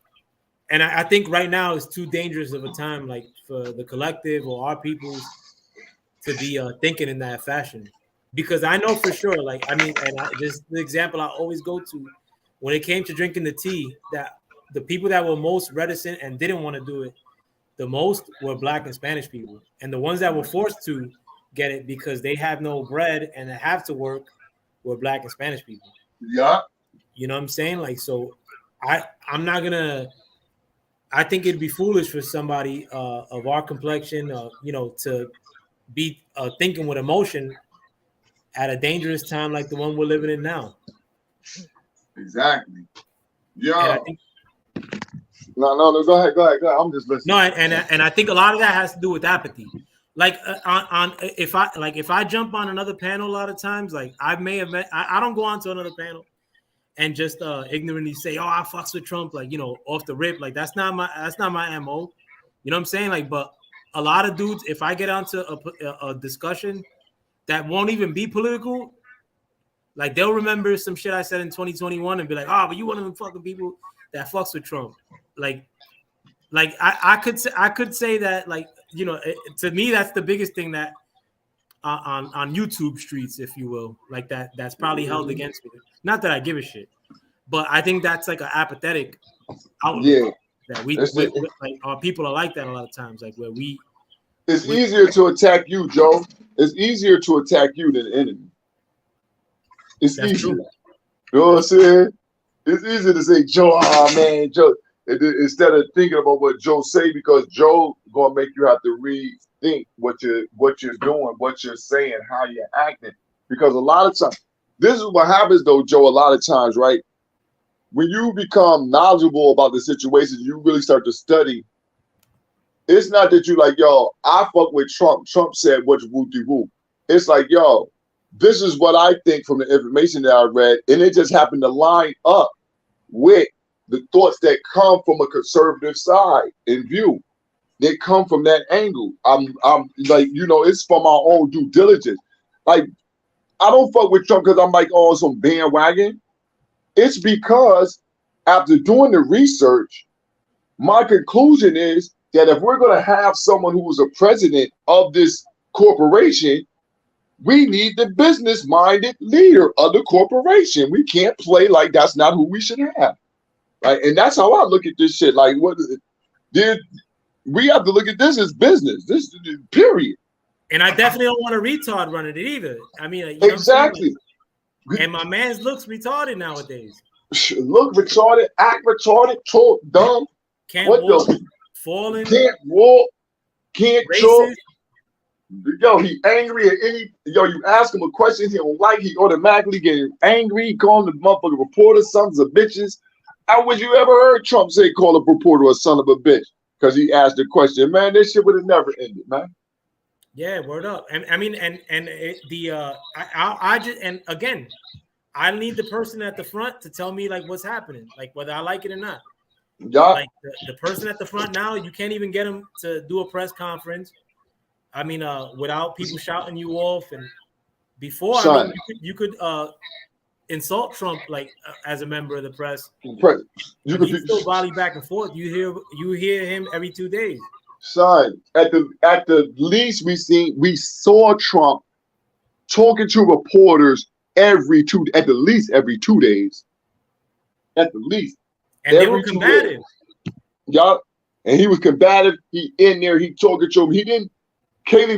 and I think right now it's too dangerous of a time, like for the collective or our peoples to be thinking in that fashion. Because I know for sure, like, I mean, and just the example I always go to when it came to drinking the tea, that the people that were most reticent and didn't want to do it the most were Black and Spanish people. And the ones that were forced to get it because they have no bread and they have to work were Black and Spanish people. Yeah. You know what I'm saying? Like, so I'm not gonna. I think it'd be foolish for somebody of our complexion, you know, to be thinking with emotion at a dangerous time like the one we're living in now. Exactly. Yeah. No. Go ahead. I'm just listening. No, and I think a lot of that has to do with apathy. Like if I jump on another panel a lot of times, like I may have met, I don't go on to another panel and just ignorantly say, oh, I fucks with Trump, like, you know, off the rip. Like that's not my MO. You know what I'm saying? Like, but a lot of dudes, if I get onto a discussion that won't even be political, like they'll remember some shit I said in 2021 and be like, oh, but you one of them fucking people that fucks with Trump. Like I could say that, like, you know, to me that's the biggest thing that on YouTube streets, if you will, like that's probably held against me. Not that I give a shit, but I think that's like an apathetic outlet that we like people are like that a lot of times, like where it's easier to attack you, Joe. It's easier to attack you than the enemy. It's easier. True. You know what I'm saying? It's easier to say, Joe, oh man, Joe. Instead of thinking about what Joe say, because Joe gonna make you have to rethink what you're doing, what you're saying, how you're acting. Because a lot of times, this is what happens though, Joe. A lot of times, right? When you become knowledgeable about the situation, you really start to study. It's not that you like, yo, I fuck with Trump. Trump said what's woo-de-woo. It's like, yo, this is what I think from the information that I read, and it just happened to line up with the thoughts that come from a conservative side in view. They come from that angle. I'm like, you know, it's from our own due diligence. Like, I don't fuck with Trump because I'm like on some bandwagon. It's because after doing the research, my conclusion is that if we're going to have someone who is a president of this corporation, we need the business-minded leader of the corporation. We can't play like that's not who we should have. Right? And that's how I look at this shit. Like, what did we have to look at this as business? This period. And I definitely don't want a retard running it either. I mean, you know exactly. And my man's looks retarded nowadays. Look retarded, act retarded, talk dumb. Can't walk, falling. Can't walk. Can't talk. Yo, he angry at you ask him a question he don't like, he automatically get angry. He calling the motherfucking reporter sons of bitches. How would you ever heard Trump say call a reporter a son of a bitch? Because he asked the question. Man, this shit would have never ended, man. Yeah, word up. And I mean, I just, and again, I need the person at the front to tell me like what's happening, like whether I like it or not. Yeah. Like the person at the front now, you can't even get him to do a press conference. I mean, without people shouting you off. And before, I mean, you could insult Trump like as a member of the press. You could still volley back and forth. You hear him every 2 days. Son, at the least we saw Trump talking to reporters at the least every 2 days. At the least. And they were combative. Yeah. And he was combative. He in there, he talking to him. He didn't Kayleigh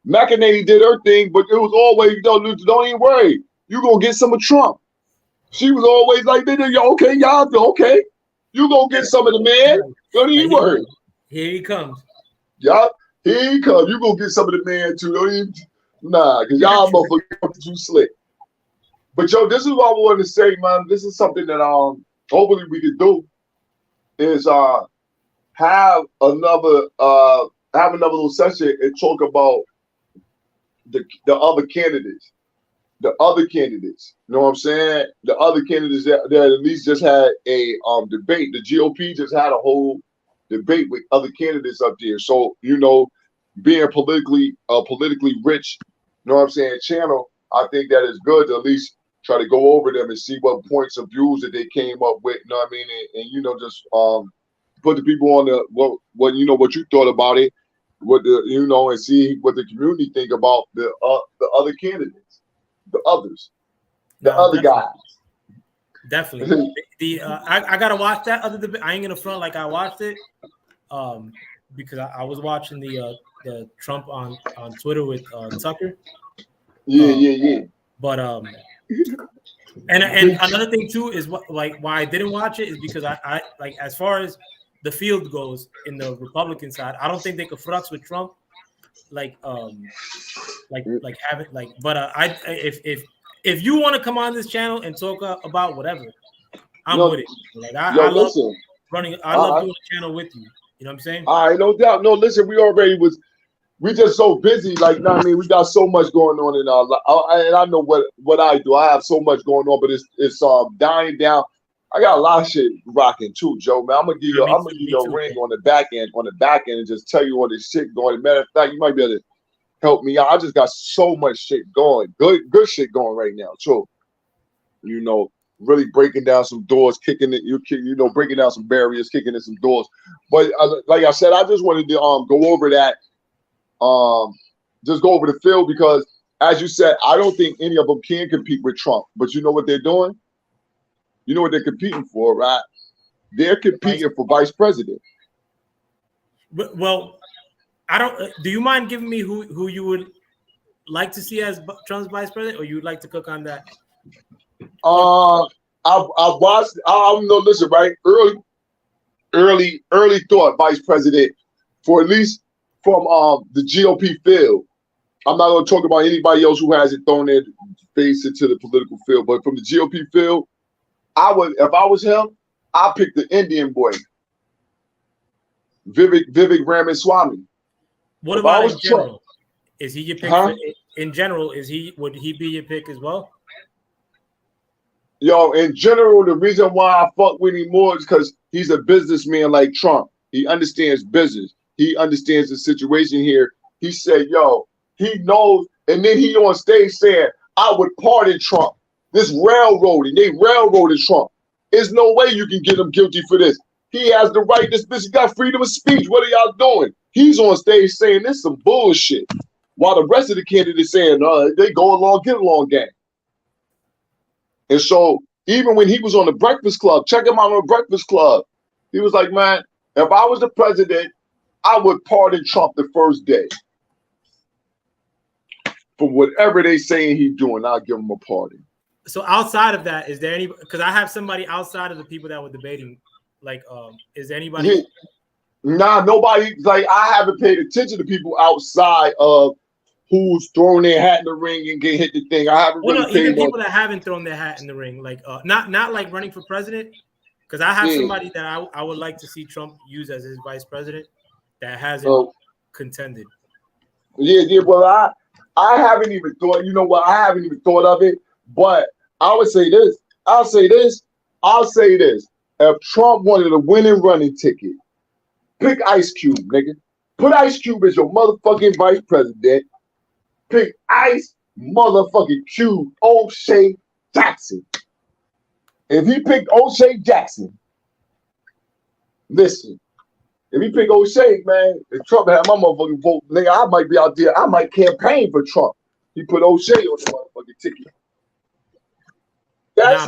McEnany did her thing, but it was always, don't even worry. You gonna get some of Trump. She was always like, okay, y'all, okay. You gonna get some of the man. Don't even worry. Here he comes. Yeah, here he comes. You gonna get some of the man too. Don't even, because y'all motherfuckers too slick. But yo, this is what I wanted to say, man. This is something that hopefully we could do is have another little session and talk about the other candidates. The other candidates, you know what I'm saying? The other candidates that at least just had a debate. The GOP just had a whole debate with other candidates up there. So, you know, being politically rich, you know what I'm saying, channel, I think that is good to at least try to go over them and see what points of views that they came up with, you know what I mean? And you know, just put the people on the what you know what you thought about it, what the you know, and see what the community think about the other candidates. The other guys. Definitely. I gotta watch that other debate. I ain't gonna front like I watched it, because I was watching the Trump on Twitter with Tucker. Yeah. But and another thing too is why I didn't watch it is because I like as far as the field goes in the Republican side, I don't think they could flux with Trump. Like have it like, but if you want to come on this channel and talk about whatever, I'm with it. Like I love running. I love doing a channel with you. You know what I'm saying? All right, no doubt. No, listen, we just so busy. Like, I mean, we got so much going on in our life. And I know what I do. I have so much going on, but it's dying down. I got a lot of shit rocking too, Joe. Man, I'm gonna give you a ring on the back end, and just tell you all this shit going. Matter of fact, you might be able to help me out. I just got so much shit going, good shit going right now. So, you know, really breaking down some doors, breaking down some barriers, kicking in some doors. But like I said, I just wanted to go over that, just go over the field because, as you said, I don't think any of them can compete with Trump. But you know what they're doing? You know what they're competing for, right? They're competing for vice president. Well, I don't. Do you mind giving me who you would like to see as Trump's vice president, or you would like to cook on that? I watched. I don't know. Listen, right? Early thought vice president for at least from the GOP field. I'm not going to talk about anybody else who hasn't thrown their face into the political field, but from the GOP field, if I was him, I'd pick the Indian boy, Vivek Ramaswamy. What about in general? Is he your pick? In general, would he be your pick as well? Yo, in general, the reason why I fuck with him more is because he's a businessman like Trump. He understands business. He understands the situation here. He said, yo, he knows, and then he on stage saying, I would pardon Trump. This railroading, they railroaded Trump. There's no way you can get him guilty for this. He has the right, this bitch got freedom of speech. What are y'all doing? He's on stage saying this some bullshit. While the rest of the candidates saying, they go along, get along gang. And so even when he was on the Breakfast Club, check him out on the Breakfast Club. He was like, man, if I was the president, I would pardon Trump the first day. For whatever they saying he's doing, I'll give him a pardon. So outside of that, is there any, because I have somebody outside of the people that were debating, like, is there anybody? Nah, nobody, like, I haven't paid attention to people outside of who's throwing their hat in the ring and get hit the thing. I haven't really paid even people that haven't thrown their hat in the ring, like, not like running for president, because I have somebody that I would like to see Trump use as his vice president that hasn't contended. Yeah, well, I haven't even thought, you know what, I haven't even thought of it, but I would say this. I'll say this. If Trump wanted a winning running ticket, pick Ice Cube, nigga. Put Ice Cube as your motherfucking vice president. Pick Ice motherfucking Cube, O'Shea Jackson. If he picked O'Shea Jackson, listen, if he picked O'Shea, man, if Trump had my motherfucking vote, nigga, I might be out there. I might campaign for Trump. He put O'Shea on the motherfucking ticket. That's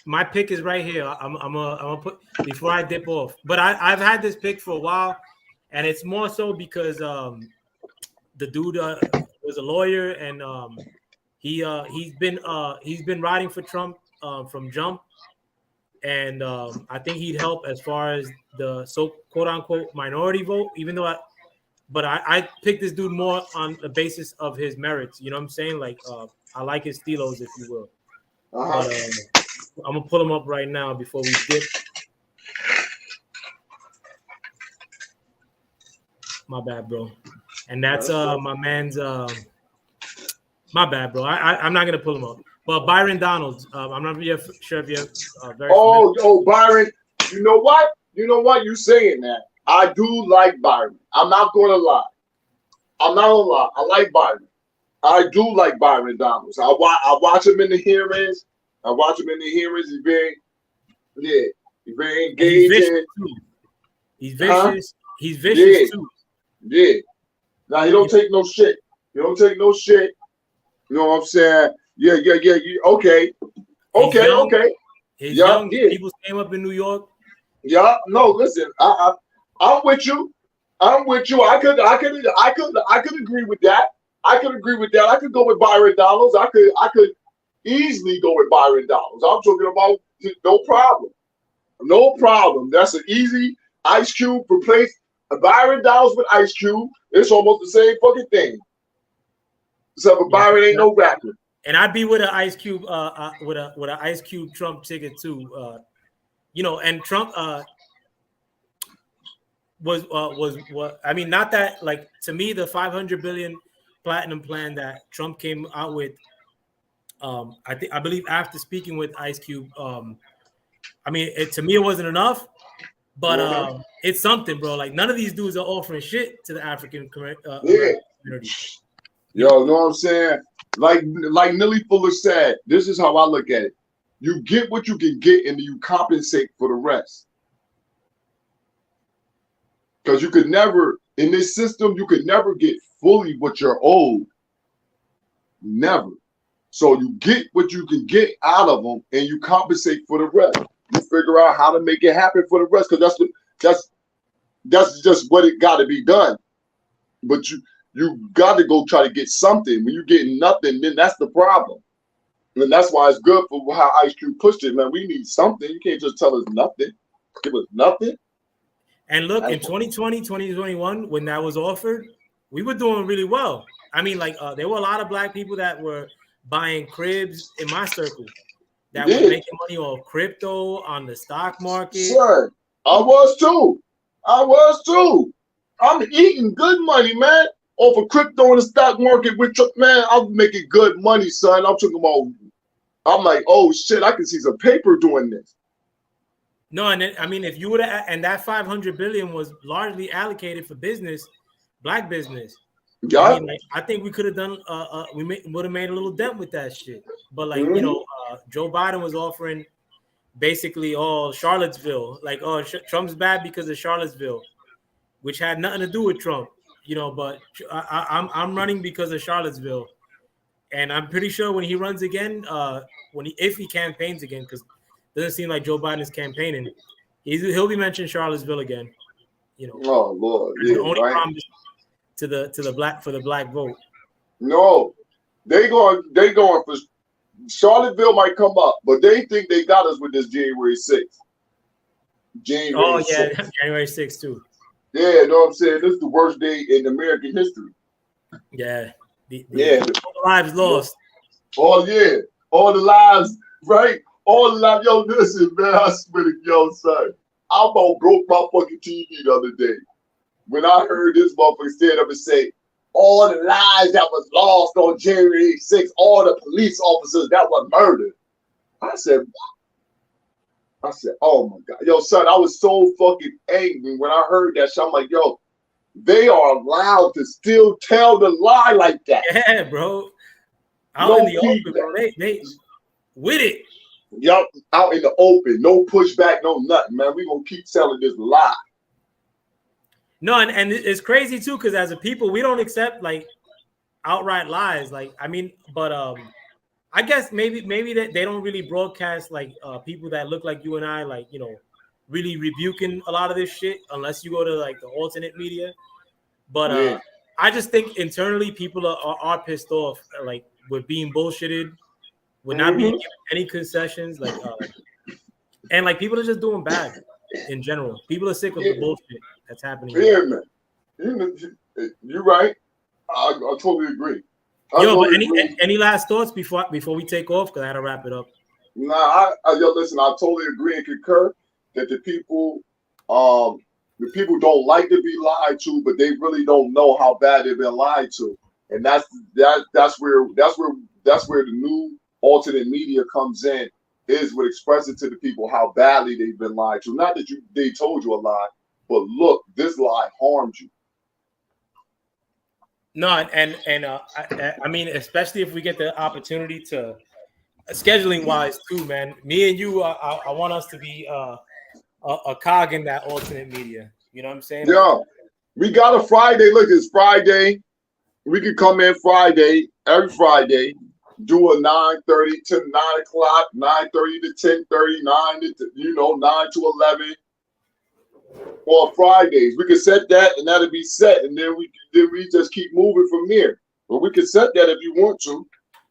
my pick is right here. I'm gonna put before I dip off. But I've had this pick for a while, and it's more so because the dude was a lawyer, and he's been riding for Trump from jump, and I think he'd help as far as the quote unquote minority vote. Even though I picked this dude more on the basis of his merits. You know what I'm saying? Like I like his stelos, if you will. But I'm gonna pull him up right now before we dip. My bad, bro. And that's my man's. My bad, bro. I'm not gonna pull him up. But Byron Donalds. I'm not really sure if you're very. Oh, Byron. You know what? You saying that? I do like Byron. I'm not gonna lie. I like Byron. I do like Byron Donalds. I watch him in the hearings. He's very engaging. He's vicious. He's vicious too. Yeah. Now he don't take no shit. You know what I'm saying? Yeah. Okay. He's young. People came up in New York. Yeah. No, listen. I'm with you. I could agree with that. I could go with Byron Donalds. I could easily go with Byron Donalds. I'm talking about no problem. That's an easy Ice Cube replace Byron Donalds with Ice Cube. It's almost the same fucking thing. Except for Byron ain't no rapper. And I'd be with an Ice Cube, with an Ice Cube Trump ticket too. And Trump, was what I mean. Not that like to me, the 500 billion platinum plan that Trump came out with. I believe after speaking with Ice Cube, I mean, to me it wasn't enough, but it's something, bro. Like none of these dudes are offering shit to the African American community. Yo, know what I'm saying? Like Nilly Fuller said, this is how I look at it. You get what you can get, and you compensate for the rest. Because you could never, in this system, you could never get fully what you're owed. Never. So you get what you can get out of them, and you compensate for the rest. You figure out how to make it happen for the rest, because that's just what it got to be done. But you got to go try to get something. When you get nothing, then that's the problem. And that's why it's good for how Ice Cube pushed it, man. We need something. You can't just tell us nothing. Give us nothing. And look, in 2020, 2021, when that was offered, we were doing really well. I mean, like there were a lot of black people that were buying cribs in my circle that were making money off crypto, on the stock market. Sure. I was too. I'm eating good money, man. Off of crypto in the stock market with man, I'm making good money, son. I'm like, oh shit, I can see some paper doing this. No, and then, I mean, if you would have, and that 500 billion was largely allocated for business, black business. Yeah, I mean, like, I think we could have done, would have made a little dent with that shit. But like, you know, Joe Biden was offering basically all Charlottesville, like, oh, Trump's bad because of Charlottesville, which had nothing to do with Trump, you know. But I'm running because of Charlottesville, and I'm pretty sure when he runs again, if he campaigns again, because it doesn't seem like Joe Biden is campaigning, he'll be mentioning Charlottesville again, you know. Oh Lord, yeah, the only promise to the black vote. No, they going for Charlottesville might come up, but they think they got us with this January 6th. January 6th. January 6th too. Yeah, you know what I'm saying? This is the worst day in American history. Yeah. All the lives lost. Oh yeah, all the lives, right? All the lives. Yo, listen, man, I swear to yo, son, I about broke my fucking TV the other day when I heard this motherfucker stand up and say, all the lives that was lost on January 6th, all the police officers that were murdered. I said, what? I said, oh my God. Yo, son, I was so fucking angry when I heard that shit. I'm like, yo, they are allowed to still tell the lie like that. Yeah, bro. Out in the open, bro. They with it. Yup, out in the open. No pushback, no nothing, man. We gonna keep telling this lie. No, and it's crazy too, because as a people, we don't accept like outright lies. Like, I mean, but I guess maybe that they don't really broadcast like people that look like you and I, like, you know, really rebuking a lot of this shit unless you go to like the alternate media. But I just think internally people are pissed off, like with being bullshitted, with not being given any concessions, like and like people are just doing bad in general. People are sick of the bullshit that's happening. Yeah, man. You're right. I totally agree. But any last thoughts before we take off? Because I had to wrap it up. Nah, listen, I totally agree and concur that the people don't like to be lied to, but they really don't know how bad they've been lied to, and that's where the new alternate media comes in, is with expressing to the people how badly they've been lied to. Not that they told you a lie, but look, this lie harmed you. No, and I mean, especially if we get the opportunity to scheduling wise too, man. Me and you, I want us to be a cog in that alternate media. You know what I'm saying? Yeah, we got a Friday. Look, it's Friday. We can come in Friday, every Friday, do a 9:30 to 9 o'clock, 9:30 to 10:30, 9 to 11. On Fridays, we can set that, and that'll be set, and then we just keep moving from there. But we can set that if you want to.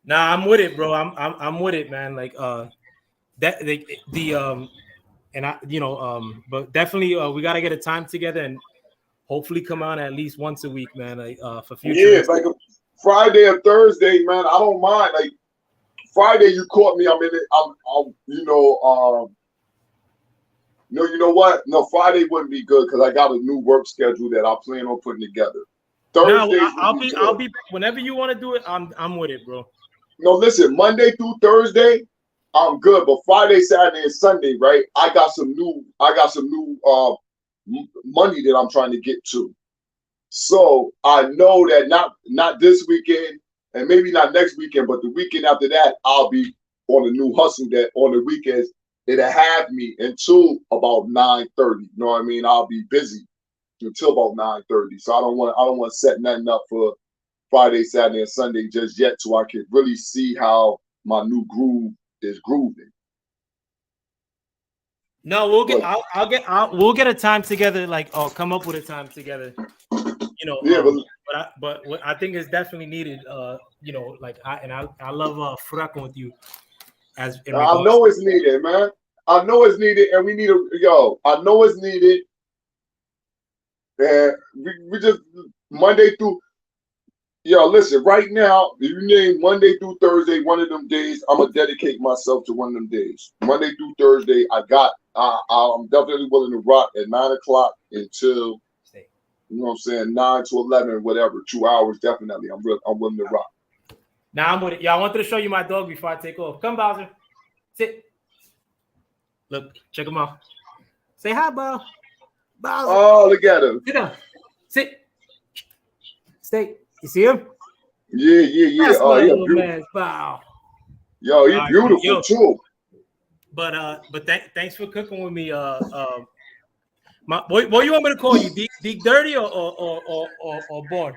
Nah, I'm with it, bro. I'm with it, man. Like that the and I, you know, but definitely we got to get a time together and hopefully come on at least once a week, man. Like for future. Yeah, like a Friday or Thursday, man. I don't mind. Like Friday, you caught me. I'm in it. No, you know what? No, Friday wouldn't be good because I got a new work schedule that I plan on putting together. No, Thursdays I'll be whenever you want to do it. I'm with it, bro. No, listen, Monday through Thursday, I'm good. But Friday, Saturday, and Sunday, right? I got some new money that I'm trying to get to. So I know that not this weekend and maybe not next weekend, but the weekend after that, I'll be on a new hustle that on the weekends it'll have me until about 9:30. You know what I mean? I'll be busy until about 9:30. So I don't want to set nothing up for Friday, Saturday, and Sunday just yet, so I can really see how my new groove is grooving. No, we'll get a time together. Like, come up with a time together. You know, Yeah, but what I think is definitely needed. You know, like I love fracking with you. As in I know it's needed, man. I know it's needed, and we need I know it's needed, and we just Monday through. Yo, listen, right now, if you name Monday through Thursday, one of them days, I'm going to dedicate myself to one of them days. Monday through Thursday, I'm definitely willing to rock at 9 o'clock until, you know what I'm saying, 9 to 11, whatever, 2 hours, definitely. I'm willing to rock. Now I'm with it. Yeah, I wanted to show you my dog before I take off. Come, Bowser. Sit. Look, check him out. Say hi, Bow. Bowser. Oh, look at him. Sit down. Sit. Stay. You see him? Yeah. That's Oh, my yeah, little beautiful. man, Bow. Yo, he's beautiful too. But thanks for cooking with me. What you want me to call you? Deep Dirty or Born?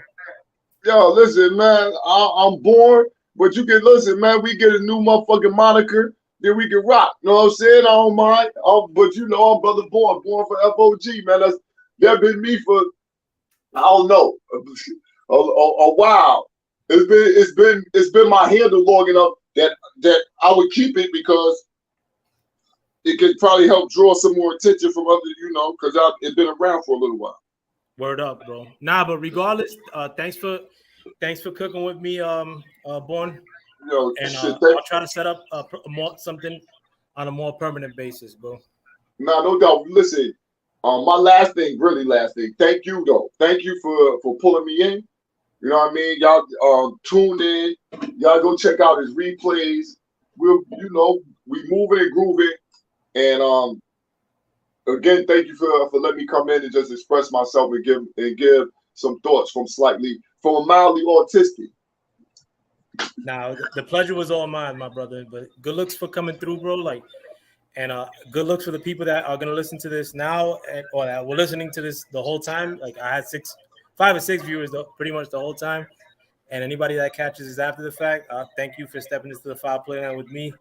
Yo, listen, man, I'm born, but you can listen, man. We get a new motherfucking moniker, then we can rock. You know what I'm saying? I don't mind. But you know, I'm brother born for F.O.G, man. That been me for I don't know a while. It's been my handle long enough that I would keep it because it could probably help draw some more attention from other, because it's been around for a little while. Word up, bro. Nah, but regardless, thanks for cooking with me, Born. And I'll try to set up something on a more permanent basis, bro. Nah, no doubt. Listen, my last thing. Thank you though. Thank you for pulling me in. You know what I mean? Y'all tune in. Y'all go check out his replays. We moving and grooving. And again, thank you for letting me come in and just express myself and give some thoughts from a mildly autistic. Now the pleasure was all mine, my brother. But good looks for coming through, bro. And good looks for the people that are gonna listen to this now, or that were listening to this the whole time. Like I had 5 or 6 viewers pretty much the whole time. And anybody that catches this after the fact, thank you for stepping into the file playing with me.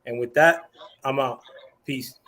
And with that, I'm out. Peace.